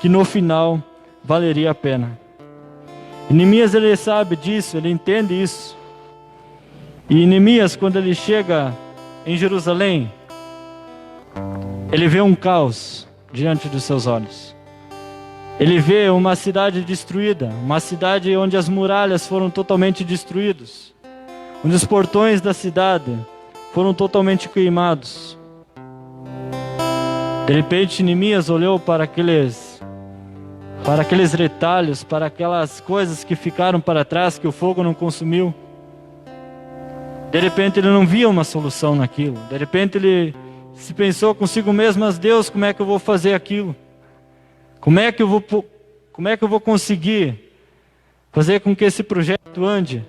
que no final valeria a pena. E Neemias, ele sabe disso, ele entende isso. E Neemias, quando ele chega em Jerusalém, ele vê um caos diante dos seus olhos. Ele vê uma cidade destruída, uma cidade onde as muralhas foram totalmente destruídas, onde os portões da cidade foram totalmente queimados. De repente, Neemias olhou para aqueles retalhos, para aquelas coisas que ficaram para trás, que o fogo não consumiu. De repente ele não via uma solução naquilo. De repente ele se pensou consigo mesmo: mas Deus, como é que eu vou fazer aquilo? Como é que eu vou conseguir fazer com que esse projeto ande?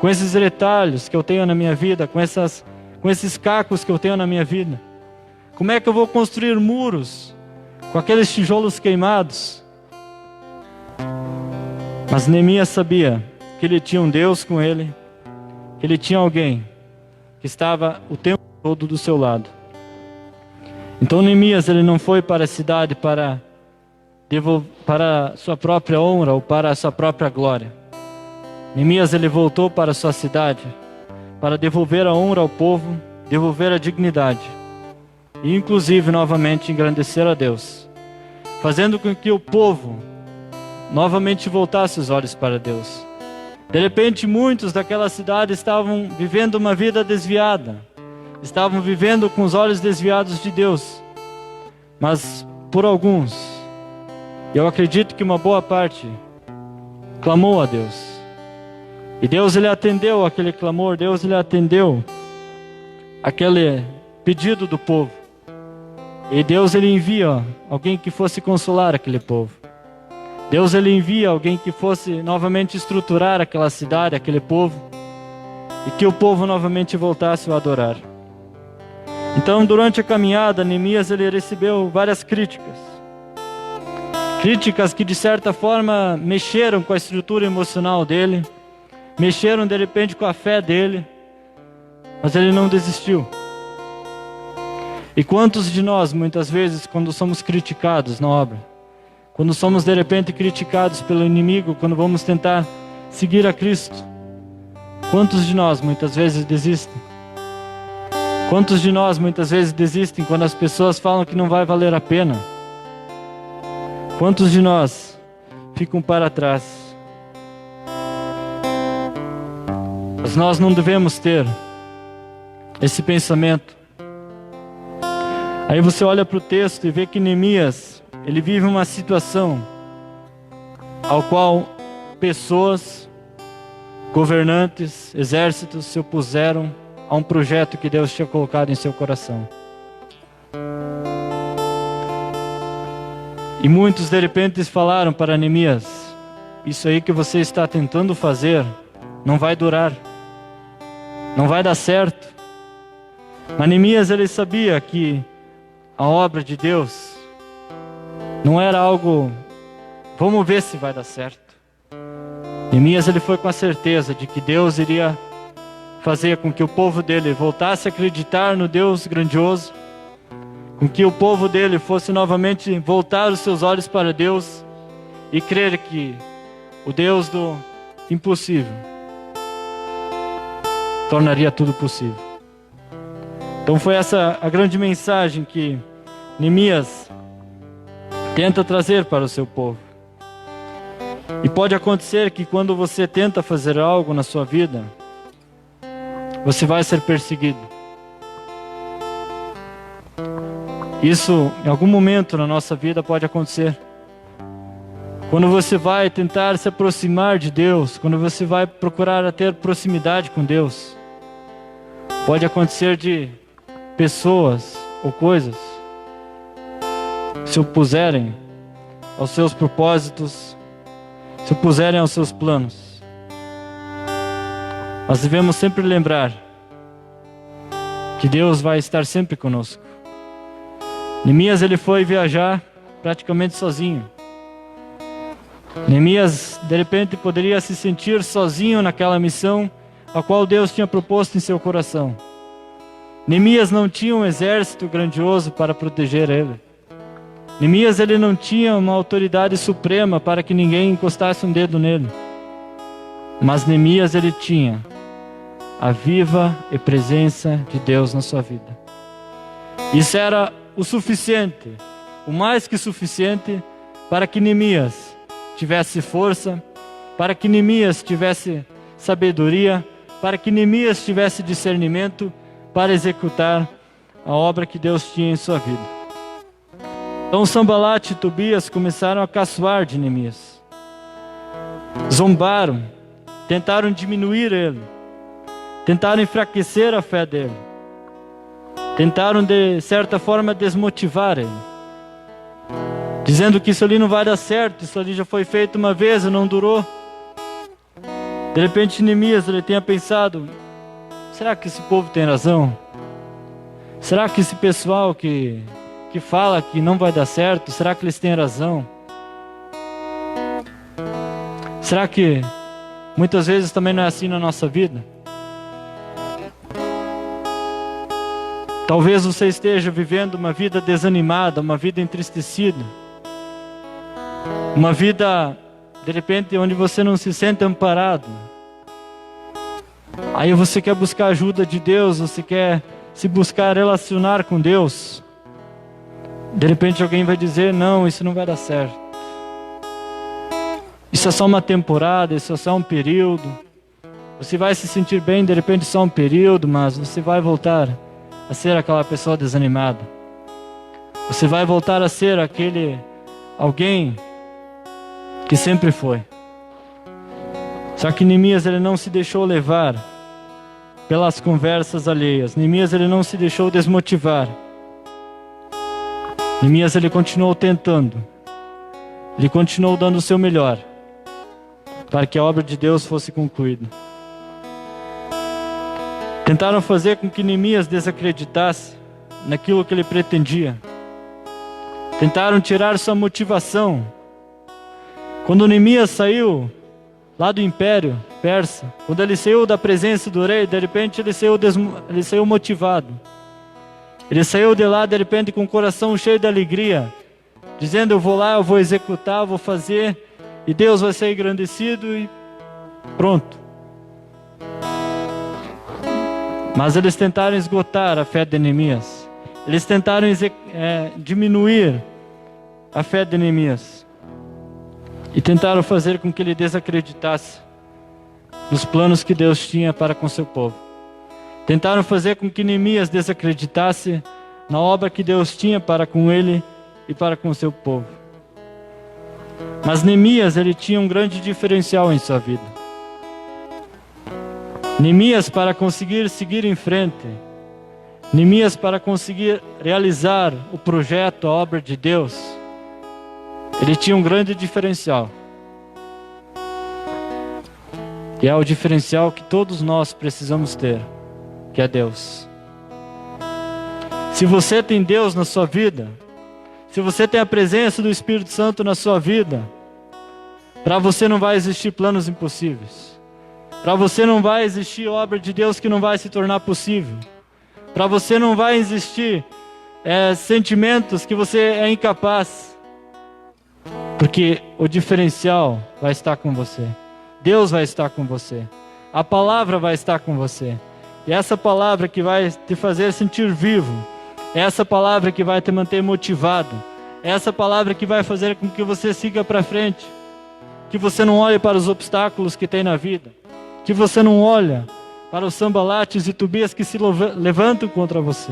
Com esses retalhos que eu tenho na minha vida, com esses cacos que eu tenho na minha vida. Como é que eu vou construir muros com aqueles tijolos queimados? Mas Neemias sabia que ele tinha um Deus com ele, que ele tinha alguém que estava o tempo todo do seu lado. Então Neemias, ele não foi para a cidade para sua própria honra ou para a sua própria glória. Neemias, ele voltou para a sua cidade para devolver a honra ao povo, devolver a dignidade e inclusive novamente engrandecer a Deus, fazendo com que o povo novamente voltasse os olhos para Deus. De repente, muitos daquela cidade estavam vivendo uma vida desviada, estavam vivendo com os olhos desviados de Deus. Mas por alguns, eu acredito que uma boa parte, clamou a Deus. E Deus, ele atendeu aquele clamor, Deus, ele atendeu aquele pedido do povo. E Deus, ele envia alguém que fosse consolar aquele povo. Deus, ele envia alguém que fosse novamente estruturar aquela cidade, aquele povo, e que o povo novamente voltasse a adorar. Então, durante a caminhada, Neemias, ele recebeu várias críticas. Críticas que de certa forma mexeram com a estrutura emocional dele, mexeram de repente com a fé dele, mas ele não desistiu. E quantos de nós, muitas vezes, quando somos criticados na obra, quando somos de repente criticados pelo inimigo, quando vamos tentar seguir a Cristo, quantos de nós muitas vezes desistem? Quantos de nós muitas vezes desistem quando as pessoas falam que não vai valer a pena? Quantos de nós ficam para trás? Mas nós não devemos ter esse pensamento. Aí você olha para o texto e vê que Neemias, ele vive uma situação ao qual pessoas, governantes, exércitos se opuseram a um projeto que Deus tinha colocado em seu coração. E muitos de repente falaram para Neemias: isso aí que você está tentando fazer não vai durar, não vai dar certo. Mas Neemias, ele sabia que a obra de Deus não era algo, vamos ver se vai dar certo. Neemias, ele foi com a certeza de que Deus iria fazer com que o povo dele voltasse a acreditar no Deus grandioso, com que o povo dele fosse novamente voltar os seus olhos para Deus e crer que o Deus do impossível tornaria tudo possível. Então foi essa a grande mensagem que Neemias tenta trazer para o seu povo. E pode acontecer que quando você tenta fazer algo na sua vida, você vai ser perseguido. Isso em algum momento na nossa vida pode acontecer. Quando você vai tentar se aproximar de Deus, quando você vai procurar ter proximidade com Deus, pode acontecer de pessoas ou coisas se opuserem aos seus propósitos, se opuserem aos seus planos. Nós devemos sempre lembrar que Deus vai estar sempre conosco. Neemias, ele foi viajar praticamente sozinho. Neemias, de repente, poderia se sentir sozinho naquela missão a qual Deus tinha proposto em seu coração. Neemias não tinha um exército grandioso para proteger ele. Neemias, ele não tinha uma autoridade suprema para que ninguém encostasse um dedo nele. Mas Neemias, ele tinha a viva e presença de Deus na sua vida. Isso era o suficiente, o mais que suficiente, para que Neemias tivesse força, para que Neemias tivesse sabedoria, para que Neemias tivesse discernimento para executar a obra que Deus tinha em sua vida. Então Sanbalate e Tobias começaram a caçoar de Neemias. Zombaram, tentaram diminuir ele, tentaram enfraquecer a fé dele, tentaram de certa forma desmotivar ele, dizendo que isso ali não vai dar certo, isso ali já foi feito uma vez e não durou. De repente Neemias, ele tenha pensado: será que esse povo tem razão? Será que esse pessoal que fala que não vai dar certo, será que eles têm razão? Será que muitas vezes também não é assim na nossa vida? Talvez você esteja vivendo uma vida desanimada, uma vida entristecida, uma vida, de repente, onde você não se sente amparado. Aí você quer buscar a ajuda de Deus, você quer se buscar relacionar com Deus. De repente alguém vai dizer: não, isso não vai dar certo. Isso é só uma temporada, isso é só um período. Você vai se sentir bem, de repente só um período, mas você vai voltar a ser aquela pessoa desanimada. Você vai voltar a ser alguém que sempre foi. Só que Neemias, ele não se deixou levar pelas conversas alheias. Neemias, ele não se deixou desmotivar. Neemias, ele continuou tentando. Ele continuou dando o seu melhor para que a obra de Deus fosse concluída. Tentaram fazer com que Neemias desacreditasse naquilo que ele pretendia. Tentaram tirar sua motivação. Quando Neemias saiu lá do Império Persa, quando ele saiu da presença do rei, de repente ele saiu motivado. Ele saiu de lá de repente com o coração cheio de alegria, dizendo: eu vou lá, eu vou executar, eu vou fazer, e Deus vai ser engrandecido e pronto. Mas eles tentaram esgotar a fé de Neemias. Eles tentaram diminuir a fé de Neemias. E tentaram fazer com que ele desacreditasse nos planos que Deus tinha para com seu povo. Tentaram fazer com que Neemias desacreditasse na obra que Deus tinha para com ele e para com seu povo. Mas Neemias, ele tinha um grande diferencial em sua vida. Neemias, para conseguir seguir em frente, Neemias, para conseguir realizar o projeto, a obra de Deus, ele tinha um grande diferencial. E é o diferencial que todos nós precisamos ter, que é Deus. Se você tem Deus na sua vida, se você tem a presença do Espírito Santo na sua vida, para você não vai existir planos impossíveis. Para você não vai existir obra de Deus que não vai se tornar possível. Para você não vai existir sentimentos que você é incapaz. Porque o diferencial vai estar com você. Deus vai estar com você. A palavra vai estar com você. E essa palavra que vai te fazer sentir vivo. É essa palavra que vai te manter motivado. É essa palavra que vai fazer com que você siga para frente. Que você não olhe para os obstáculos que tem na vida. Que você não olha para os Sanbalates e Tobias que se levantam contra você.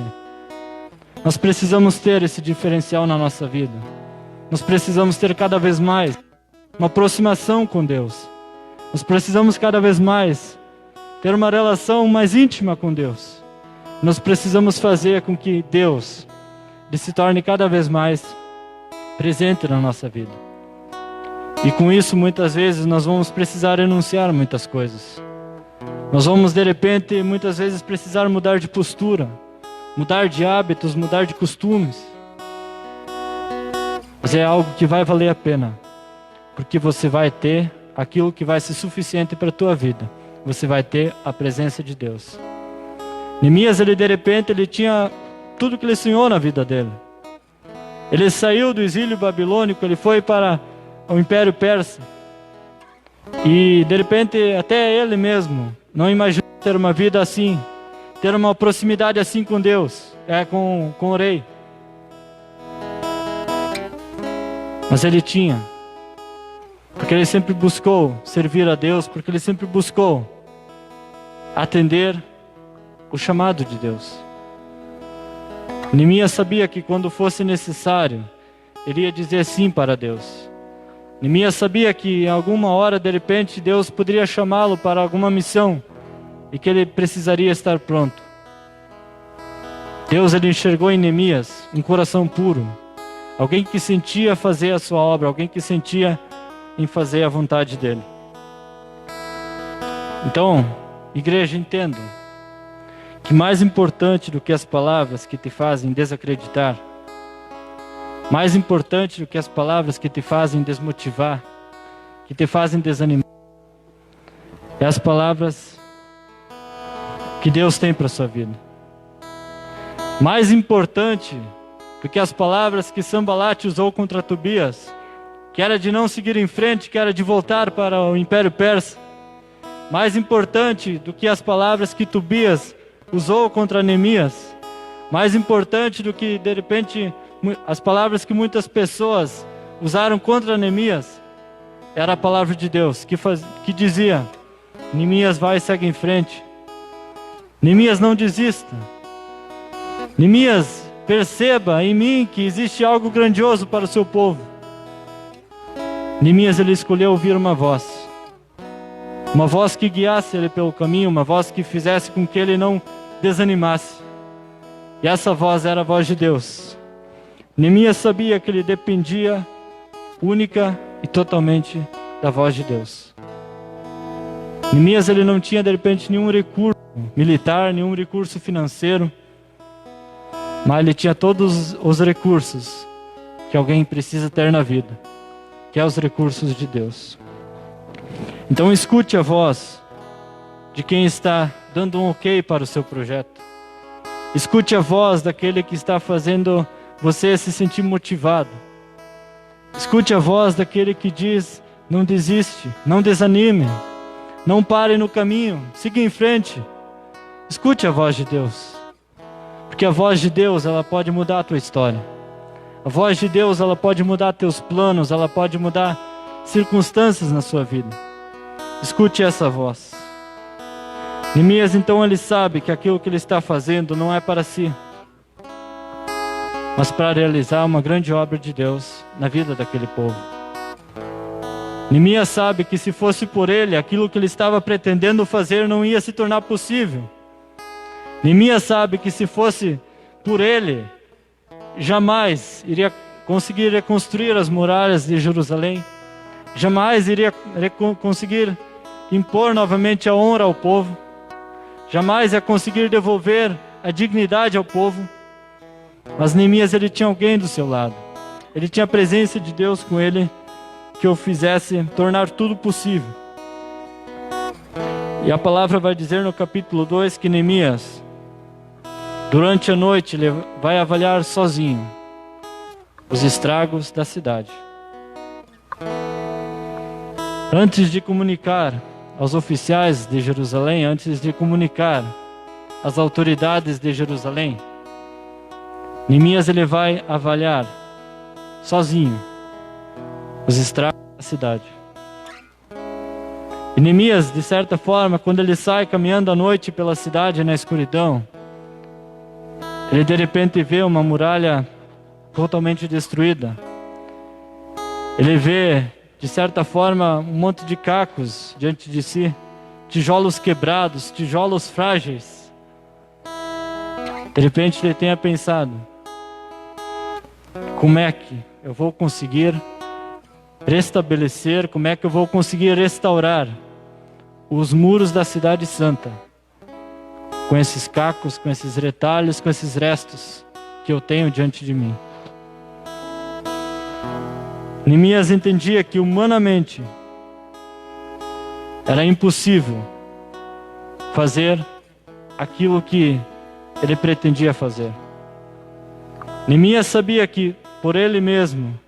Nós precisamos ter esse diferencial na nossa vida. Nós precisamos ter cada vez mais uma aproximação com Deus. Nós precisamos cada vez mais ter uma relação mais íntima com Deus. Nós precisamos fazer com que Deus se torne cada vez mais presente na nossa vida. E com isso, muitas vezes, nós vamos precisar renunciar muitas coisas. Nós vamos, de repente, muitas vezes precisar mudar de postura, mudar de hábitos, mudar de costumes. Mas é algo que vai valer a pena, porque você vai ter aquilo que vai ser suficiente para a tua vida. Você vai ter a presença de Deus. Neemias, de repente, ele tinha tudo que ele sonhou na vida dele. Ele saiu do exílio babilônico, ele foi para o Império Persa. E de repente até ele mesmo não imaginou ter uma vida assim, ter uma proximidade assim com Deus, com o rei. Mas ele tinha, porque ele sempre buscou servir a Deus, porque ele sempre buscou atender o chamado de Deus. Neemias sabia que quando fosse necessário, ele ia dizer sim para Deus. Neemias sabia que em alguma hora, de repente, Deus poderia chamá-lo para alguma missão e que ele precisaria estar pronto. Deus, ele enxergou em Neemias um coração puro, alguém que sentia fazer a sua obra, alguém que sentia em fazer a vontade dele. Então, igreja, entendo que mais importante do que as palavras que te fazem desacreditar, mais importante do que as palavras que te fazem desmotivar, que te fazem desanimar, é as palavras que Deus tem para a sua vida. Mais importante do que as palavras que Sanbalate usou contra Tobias, que era de não seguir em frente, que era de voltar para o Império Persa. Mais importante do que as palavras que Tobias usou contra Neemias. Mais importante do que, de repente, as palavras que muitas pessoas usaram contra Neemias, era a palavra de Deus, que dizia: Neemias, vai e segue em frente. Neemias, não desista. Neemias, perceba em mim que existe algo grandioso para o seu povo. Neemias, ele escolheu ouvir uma voz que guiasse ele pelo caminho, uma voz que fizesse com que ele não desanimasse. E essa voz era a voz de Deus. Neemias sabia que ele dependia única e totalmente da voz de Deus. Neemias, ele não tinha de repente nenhum recurso militar, nenhum recurso financeiro, mas ele tinha todos os recursos que alguém precisa ter na vida, que é os recursos de Deus. Então escute a voz de quem está dando um ok para o seu projeto. Escute a voz daquele que está fazendo você se sentir motivado. Escute a voz daquele que diz: não desiste, não desanime, não pare no caminho, siga em frente. Escute a voz de Deus, porque a voz de Deus, ela pode mudar a tua história. A voz de Deus, ela pode mudar teus planos, ela pode mudar circunstâncias na sua vida. Escute essa voz. Neemias, então, ele sabe que aquilo que ele está fazendo não é para si, mas para realizar uma grande obra de Deus na vida daquele povo. Neemias sabe que se fosse por ele, aquilo que ele estava pretendendo fazer não ia se tornar possível. Neemias sabe que se fosse por ele, jamais iria conseguir reconstruir as muralhas de Jerusalém, jamais iria conseguir impor novamente a honra ao povo, jamais ia conseguir devolver a dignidade ao povo. Mas Neemias, ele tinha alguém do seu lado, ele tinha a presença de Deus com ele, que o fizesse tornar tudo possível. E a palavra vai dizer no capítulo 2 que Neemias, durante a noite, ele vai avaliar sozinho os estragos da cidade. Antes de comunicar aos oficiais de Jerusalém, antes de comunicar às autoridades de Jerusalém, Neemias, ele vai avaliar sozinho os estragos da cidade. E Neemias, de certa forma, quando ele sai caminhando à noite pela cidade na escuridão, ele de repente vê uma muralha totalmente destruída. Ele vê, de certa forma, um monte de cacos diante de si, tijolos quebrados, tijolos frágeis. De repente ele tenha pensado: como é que eu vou conseguir restabelecer, como é que eu vou conseguir restaurar os muros da cidade santa, com esses cacos, com esses retalhos, com esses restos que eu tenho diante de mim? Neemias entendia que humanamente era impossível fazer aquilo que ele pretendia fazer. Neemias sabia que por ele mesmo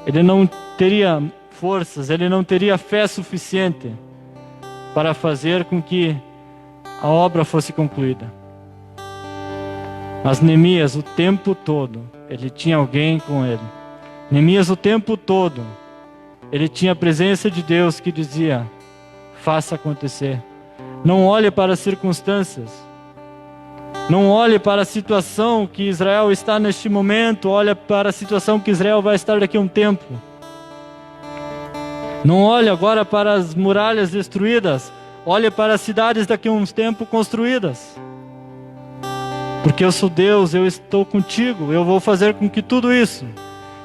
ele não teria forças, ele não teria fé suficiente para fazer com que a obra fosse concluída. Mas Neemias, o tempo todo, ele tinha alguém com ele. Neemias, o tempo todo, ele tinha a presença de Deus que dizia: faça acontecer. Não olhe para as circunstâncias. Não olhe para a situação que Israel está neste momento. Olhe para a situação que Israel vai estar daqui a um tempo. Não olhe agora para as muralhas destruídas. Olhe para as cidades daqui a uns tempos construídas. Porque eu sou Deus, eu estou contigo. Eu vou fazer com que tudo isso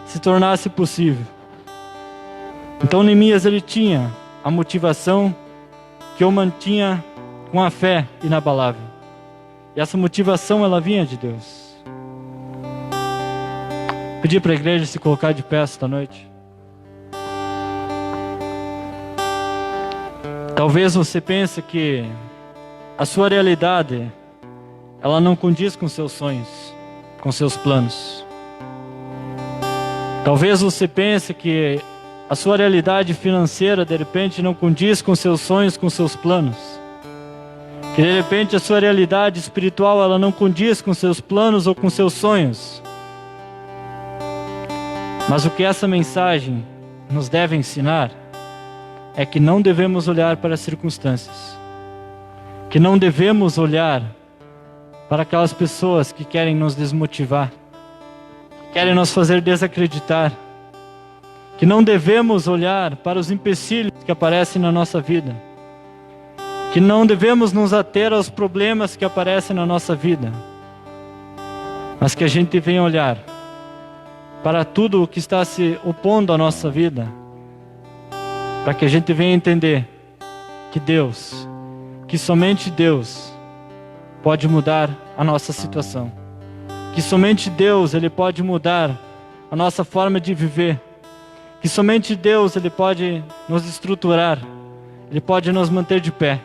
se tornasse possível. Então Neemias, ele tinha a motivação que o mantinha com a fé inabalável. E essa motivação, ela vinha de Deus. Pedir para a igreja se colocar de pé esta noite. Talvez você pense que a sua realidade, ela não condiz com seus sonhos, com seus planos. Talvez você pense que a sua realidade financeira, de repente, não condiz com seus sonhos, com seus planos. Que de repente a sua realidade espiritual, ela não condiz com seus planos ou com seus sonhos. Mas o que essa mensagem nos deve ensinar é que não devemos olhar para as circunstâncias. Que não devemos olhar para aquelas pessoas que querem nos desmotivar, que querem nos fazer desacreditar. Que não devemos olhar para os empecilhos que aparecem na nossa vida. Que não devemos nos ater aos problemas que aparecem na nossa vida. Mas que a gente venha olhar para tudo o que está se opondo à nossa vida. Para que a gente venha entender que Deus, que somente Deus pode mudar a nossa situação. Que somente Deus, Ele pode mudar a nossa forma de viver. Que somente Deus, Ele pode nos estruturar. Ele pode nos manter de pé.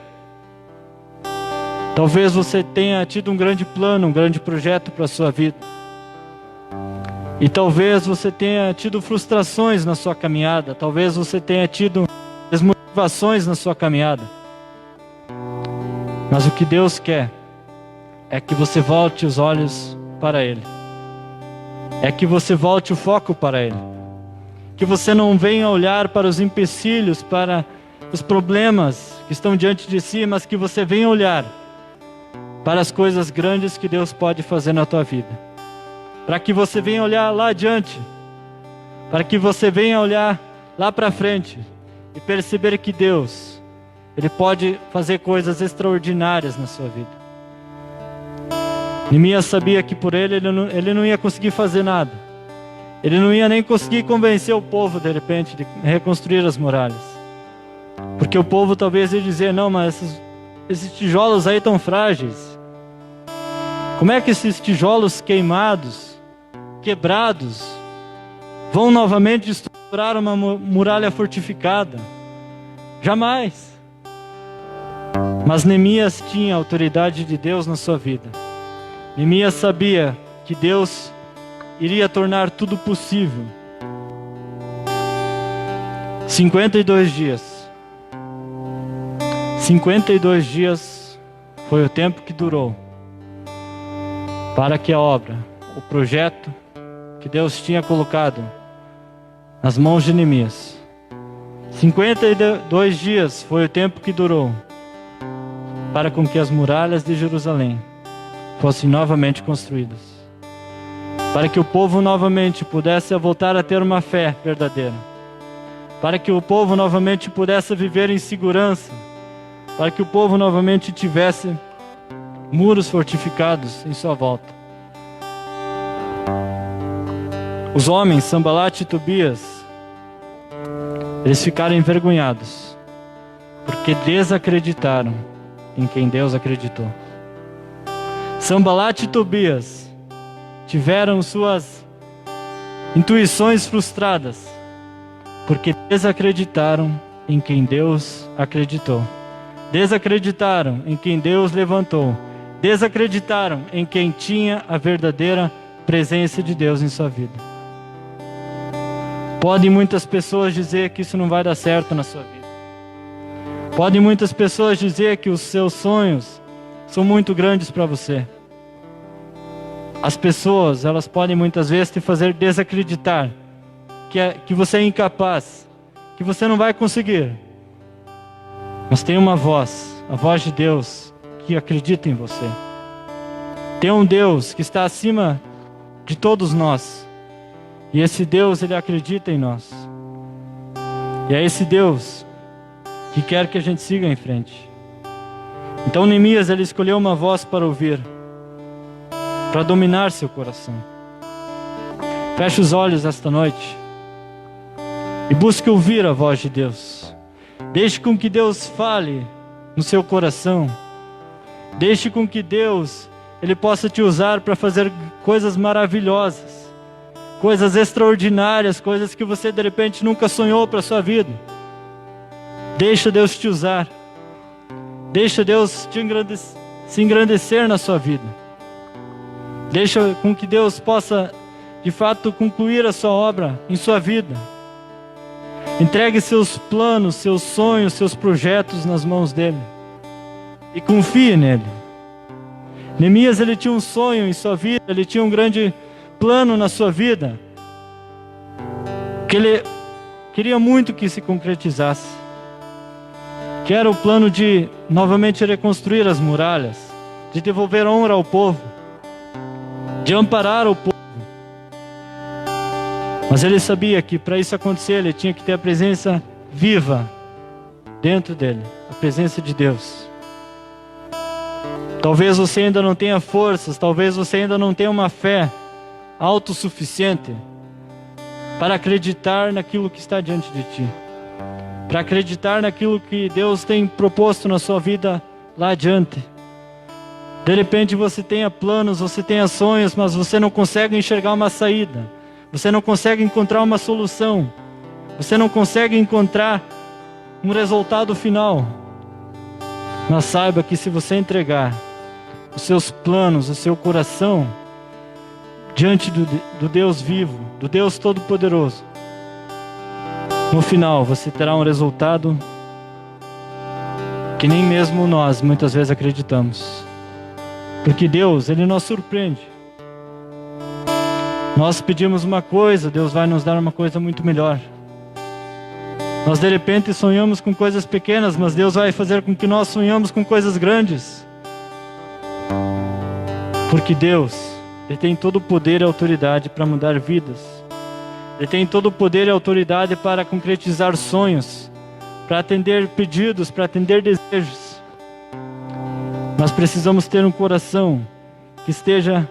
Talvez você tenha tido um grande plano, um grande projeto para a sua vida. E talvez você tenha tido frustrações na sua caminhada. Talvez você tenha tido desmotivações na sua caminhada. Mas o que Deus quer é que você volte os olhos para Ele. É que você volte o foco para Ele. Que você não venha olhar para os empecilhos, para os problemas que estão diante de si, mas que você venha olhar para as coisas grandes que Deus pode fazer na tua vida. Para que você venha olhar lá adiante. Para que você venha olhar lá para frente e perceber que Deus, Ele pode fazer coisas extraordinárias na sua vida. Neemias sabia que por ele não ia conseguir fazer nada. Ele não ia nem conseguir convencer o povo, de repente, de reconstruir as muralhas. Porque o povo talvez ia dizer, não, mas esses tijolos aí estão frágeis. Como é que esses tijolos queimados, quebrados, vão novamente estruturar uma muralha fortificada? Jamais. Mas Neemias tinha a autoridade de Deus na sua vida. Neemias sabia que Deus iria tornar tudo possível. 52 dias. 52 dias foi o tempo que durou para que a obra, o projeto que Deus tinha colocado nas mãos de Neemias. 52 dias foi o tempo que durou para com que as muralhas de Jerusalém fossem novamente construídas. Para que o povo novamente pudesse voltar a ter uma fé verdadeira. Para que o povo novamente pudesse viver em segurança. Para que o povo novamente tivesse muros fortificados em sua volta. Os homens, Sanbalat e Tobias, eles ficaram envergonhados, porque desacreditaram em quem Deus acreditou. Sanbalat e Tobias tiveram suas intuições frustradas, porque desacreditaram em quem Deus acreditou. Desacreditaram em quem Deus levantou. Desacreditaram em quem tinha a verdadeira presença de Deus em sua vida. Podem muitas pessoas dizer que isso não vai dar certo na sua vida. Podem muitas pessoas dizer que os seus sonhos são muito grandes para você. As pessoas, elas podem muitas vezes te fazer desacreditar que você é incapaz, que você não vai conseguir. Mas tem uma voz, a voz de Deus, que acredita em você. Tem um Deus que está acima de todos nós. E esse Deus, Ele acredita em nós. E é esse Deus que quer que a gente siga em frente. Então Neemias, ele escolheu uma voz para ouvir, para dominar seu coração. Feche os olhos esta noite e busque ouvir a voz de Deus. Deixe com que Deus fale no seu coração. Deixe com que Deus, Ele possa te usar para fazer coisas maravilhosas, coisas extraordinárias, coisas que você de repente nunca sonhou para a sua vida. Deixa Deus te usar. Deixa Deus se engrandecer na sua vida. Deixa com que Deus possa, de fato, concluir a sua obra em sua vida. Entregue seus planos, seus sonhos, seus projetos nas mãos dEle. E confie nele. Neemias, ele tinha um sonho em sua vida, ele tinha um grande plano na sua vida, que ele queria muito que se concretizasse. Que era o plano de novamente reconstruir as muralhas, de devolver honra ao povo, de amparar o povo. Mas ele sabia que para isso acontecer, ele tinha que ter a presença viva dentro dele, a presença de Deus. Talvez você ainda não tenha forças, talvez você ainda não tenha uma fé autossuficiente para acreditar naquilo que está diante de ti, para acreditar naquilo que Deus tem proposto na sua vida lá adiante. De repente você tenha planos, você tenha sonhos, mas você não consegue enxergar uma saída, você não consegue encontrar uma solução, você não consegue encontrar um resultado final. Mas saiba que se você entregar os seus planos, o seu coração diante do Deus vivo, do Deus Todo-Poderoso, no final você terá um resultado que nem mesmo nós muitas vezes acreditamos. Porque Deus, Ele nos surpreende. Nós pedimos uma coisa, Deus vai nos dar uma coisa muito melhor. Nós de repente sonhamos com coisas pequenas, mas Deus vai fazer com que nós sonhamos com coisas grandes. Porque Deus, Ele tem todo o poder e autoridade para mudar vidas. Ele tem todo o poder e autoridade para concretizar sonhos, para atender pedidos, para atender desejos. Nós precisamos ter um coração que esteja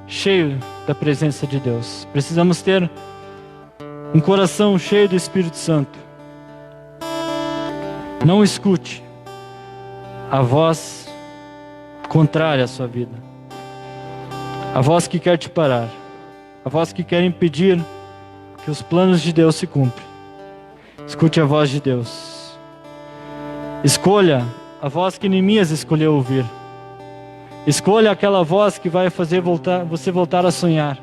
cheio da presença de Deus. Precisamos ter um coração cheio do Espírito Santo. Não escute a voz contrária à sua vida, a voz que quer te parar, a voz que quer impedir que os planos de Deus se cumpram. Escute a voz de Deus. Escolha a voz que Neemias escolheu ouvir. Escolha aquela voz que vai fazer você voltar a sonhar,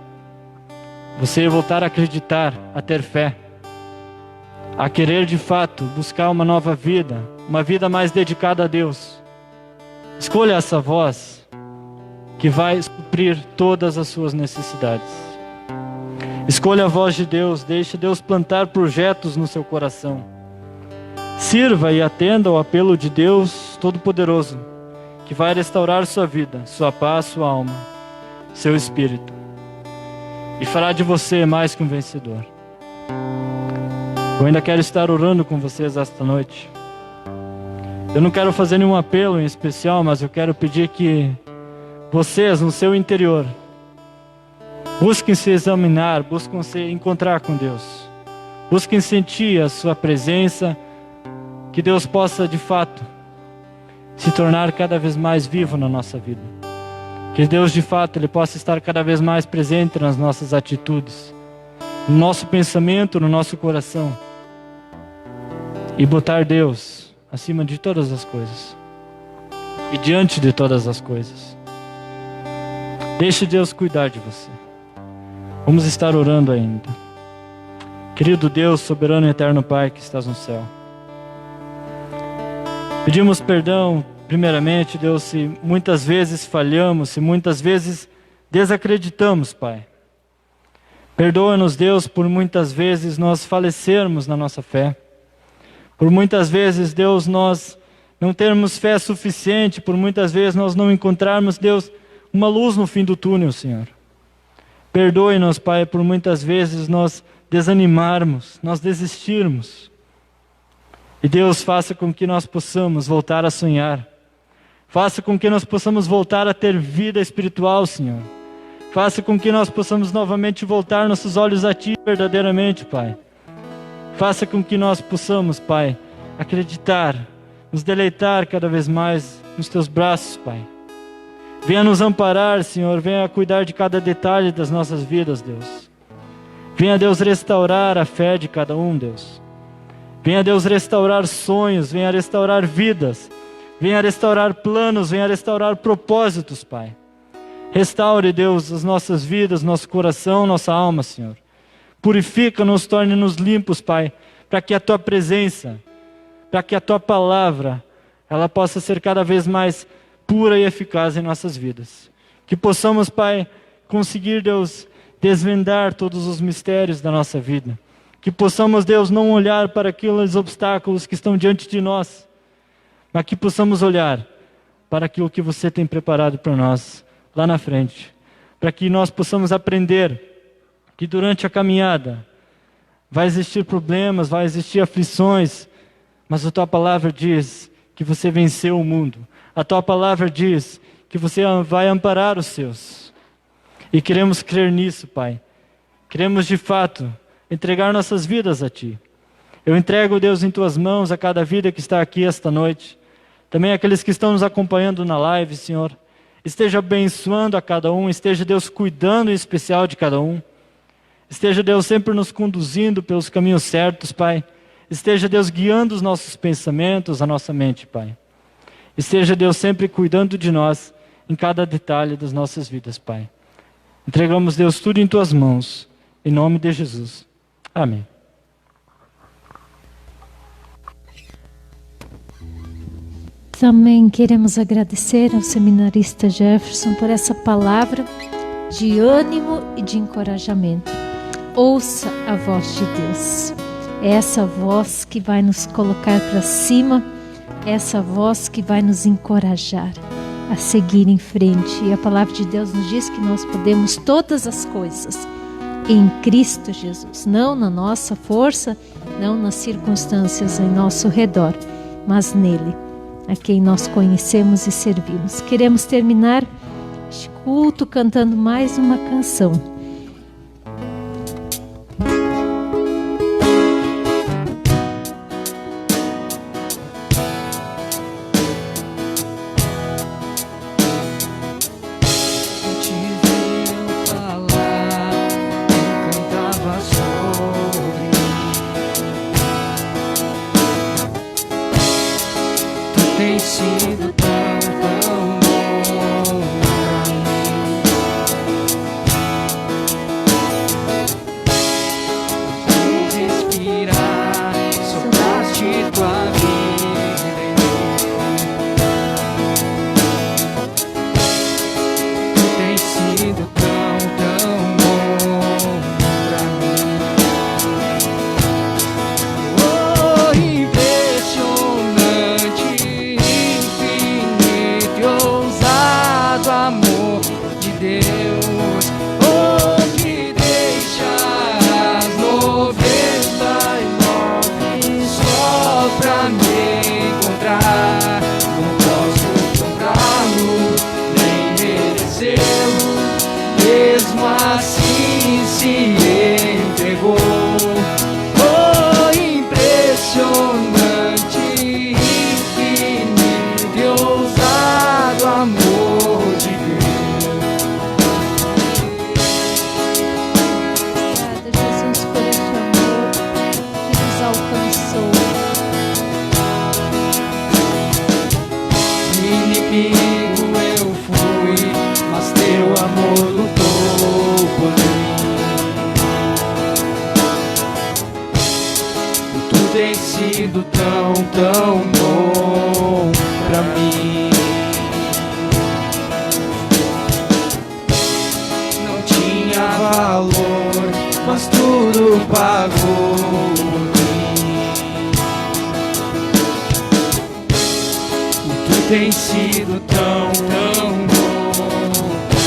você voltar a acreditar, a ter fé, a querer de fato buscar uma nova vida, uma vida mais dedicada a Deus. Escolha essa voz que vai suprir todas as suas necessidades. Escolha a voz de Deus, deixe Deus plantar projetos no seu coração. Sirva e atenda ao apelo de Deus Todo-Poderoso, que vai restaurar sua vida, sua paz, sua alma, seu espírito, e fará de você mais que um vencedor. Eu ainda quero estar orando com vocês esta noite. Eu não quero fazer nenhum apelo em especial, mas eu quero pedir que vocês, no seu interior, busquem se examinar, busquem se encontrar com Deus. Busquem sentir a sua presença, que Deus possa de fato se tornar cada vez mais vivo na nossa vida. Que Deus de fato Ele possa estar cada vez mais presente nas nossas atitudes, no nosso pensamento, no nosso coração. E botar Deus acima de todas as coisas e diante de todas as coisas. Deixe Deus cuidar de você. Vamos estar orando ainda. Querido Deus, soberano e eterno Pai que estás no céu, pedimos perdão, primeiramente, Deus, se muitas vezes falhamos, se muitas vezes desacreditamos, Pai. Perdoa-nos, Deus, por muitas vezes nós falecermos na nossa fé. Por muitas vezes, Deus, nós não termos fé suficiente, por muitas vezes nós não encontrarmos, Deus, uma luz no fim do túnel, Senhor. Perdoe-nos, Pai, por muitas vezes nós desanimarmos, nós desistirmos. E Deus, faça com que nós possamos voltar a sonhar. Faça com que nós possamos voltar a ter vida espiritual, Senhor. Faça com que nós possamos novamente voltar nossos olhos a Ti verdadeiramente, Pai. Faça com que nós possamos, Pai, acreditar, nos deleitar cada vez mais nos Teus braços, Pai. Venha nos amparar, Senhor, venha cuidar de cada detalhe das nossas vidas, Deus. Venha, Deus, restaurar a fé de cada um, Deus. Venha, Deus, restaurar sonhos, venha restaurar vidas, venha restaurar planos, venha restaurar propósitos, Pai. Restaure, Deus, as nossas vidas, nosso coração, nossa alma, Senhor. Purifica-nos, torne-nos limpos, Pai, para que a Tua presença, para que a Tua palavra, ela possa ser cada vez mais pura e eficaz em nossas vidas. Que possamos, Pai, conseguir, Deus, desvendar todos os mistérios da nossa vida. Que possamos, Deus, não olhar para aqueles obstáculos que estão diante de nós, mas que possamos olhar para aquilo que você tem preparado para nós lá na frente. Para que nós possamos aprender que durante a caminhada vai existir problemas, vai existir aflições, mas a Tua palavra diz que você venceu o mundo. A Tua palavra diz que você vai amparar os seus. E queremos crer nisso, Pai. Queremos de fato entregar nossas vidas a Ti. Eu entrego, Deus, em Tuas mãos a cada vida que está aqui esta noite. Também aqueles que estão nos acompanhando na live, Senhor. Esteja abençoando a cada um, esteja, Deus, cuidando em especial de cada um. Esteja, Deus, sempre nos conduzindo pelos caminhos certos, Pai. Esteja, Deus, guiando os nossos pensamentos, a nossa mente, Pai. Esteja, Deus, sempre cuidando de nós em cada detalhe das nossas vidas, Pai. Entregamos, Deus, tudo em Tuas mãos. Em nome de Jesus. Amém. Também queremos agradecer ao seminarista Jefferson por essa palavra de ânimo e de encorajamento. Ouça a voz de Deus. É essa voz que vai nos colocar para cima, é essa voz que vai nos encorajar a seguir em frente. E a palavra de Deus nos diz que nós podemos todas as coisas em Cristo Jesus, não na nossa força, não nas circunstâncias em nosso redor, mas nele, a quem nós conhecemos e servimos. Queremos terminar este culto cantando mais uma canção. Tem sido tão, tão bom pra mim. Respirar, sopraste tua vida em mim. Tu tens sido tão, tão bom pra mim. Oh, impressionante, amor de Deus, oh, que deixa as 99 só pra me encontrar. Não posso comprá-lo, nem merecê-lo, mesmo assim se entregou. Oh, impressionante, infinito e ousado amor de Deus. Obrigada, Jesus, por esse amor que nos alcançou. Inimigo eu fui, mas teu amor lutou por mim. Tu tens sido tão, tão bom pra mim. Não tinha valor, mas tudo pagou por mim. Tu tens sido tão, tão bom pra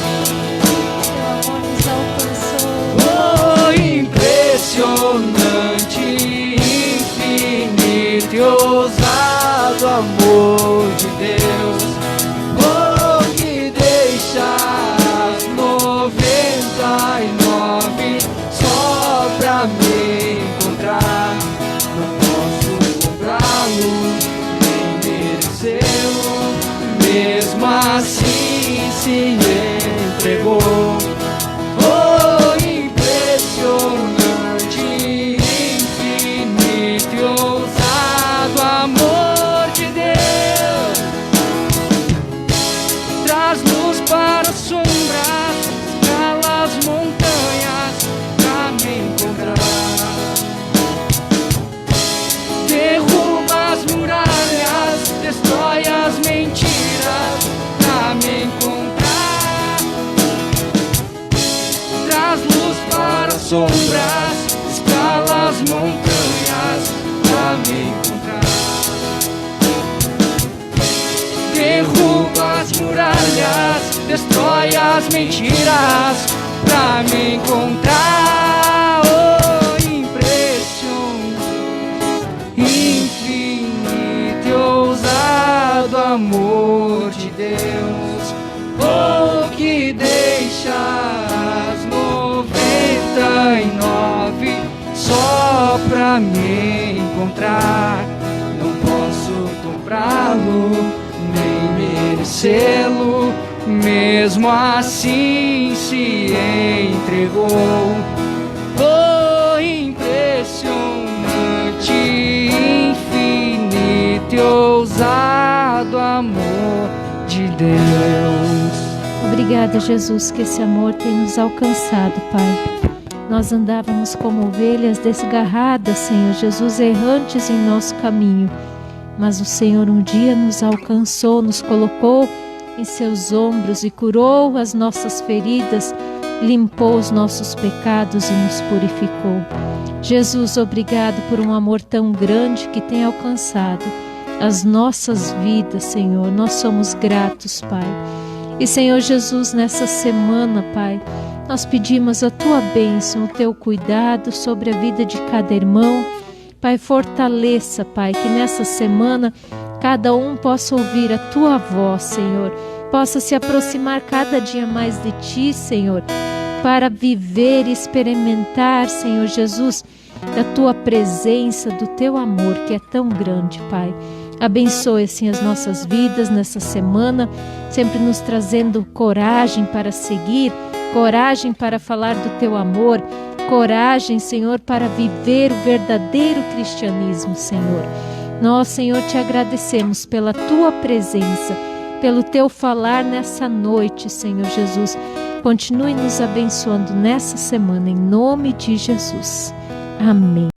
mim. Teu amor nos alcançou. Oh, impressionante, infinito e ousado amor de Deus. Oh, que deixa as 99 só pra me encontrar. Não posso comprá-lo, nem merecê-lo, mesmo assim se entregou. Oh, impressionante, infinito e ousado amor de Deus. Traz luz para as sombras, escala as montanhas pra me encontrar. Derruba as muralhas, destrói as mentiras pra me encontrar. Traz luz para as sombras, escala as montanhas pra me encontrar. Derruba as muralhas, destrói as mentiras pra me encontrar. Oh, impressionante, infinito e ousado amor de Deus. Oh, que deixa as 99 só pra me encontrar. Não posso comprá-lo, nem merecê-lo, mesmo assim se entregou. Oh, impressionante, infinito e ousado Deus. Obrigada, Jesus, que esse amor tem nos alcançado, Pai. Nós andávamos como ovelhas desgarradas, Senhor Jesus, errantes em nosso caminho. Mas o Senhor um dia nos alcançou, nos colocou em seus ombros e curou as nossas feridas, limpou os nossos pecados e nos purificou. Jesus, obrigado por um amor tão grande que tem alcançado as nossas vidas, Senhor. Nós somos gratos, Pai. E, Senhor Jesus, nessa semana, Pai, nós pedimos a Tua bênção, o Teu cuidado sobre a vida de cada irmão. Pai, fortaleça, Pai, que nessa semana cada um possa ouvir a Tua voz, Senhor. Possa se aproximar cada dia mais de Ti, Senhor, para viver e experimentar, Senhor Jesus, da Tua presença, do Teu amor que é tão grande, Pai. Abençoe assim as nossas vidas nessa semana, sempre nos trazendo coragem para seguir, coragem para falar do Teu amor, coragem, Senhor, para viver o verdadeiro cristianismo, Senhor. Nós, Senhor, te agradecemos pela Tua presença, pelo Teu falar nessa noite, Senhor Jesus. Continue nos abençoando nessa semana, em nome de Jesus. Amém.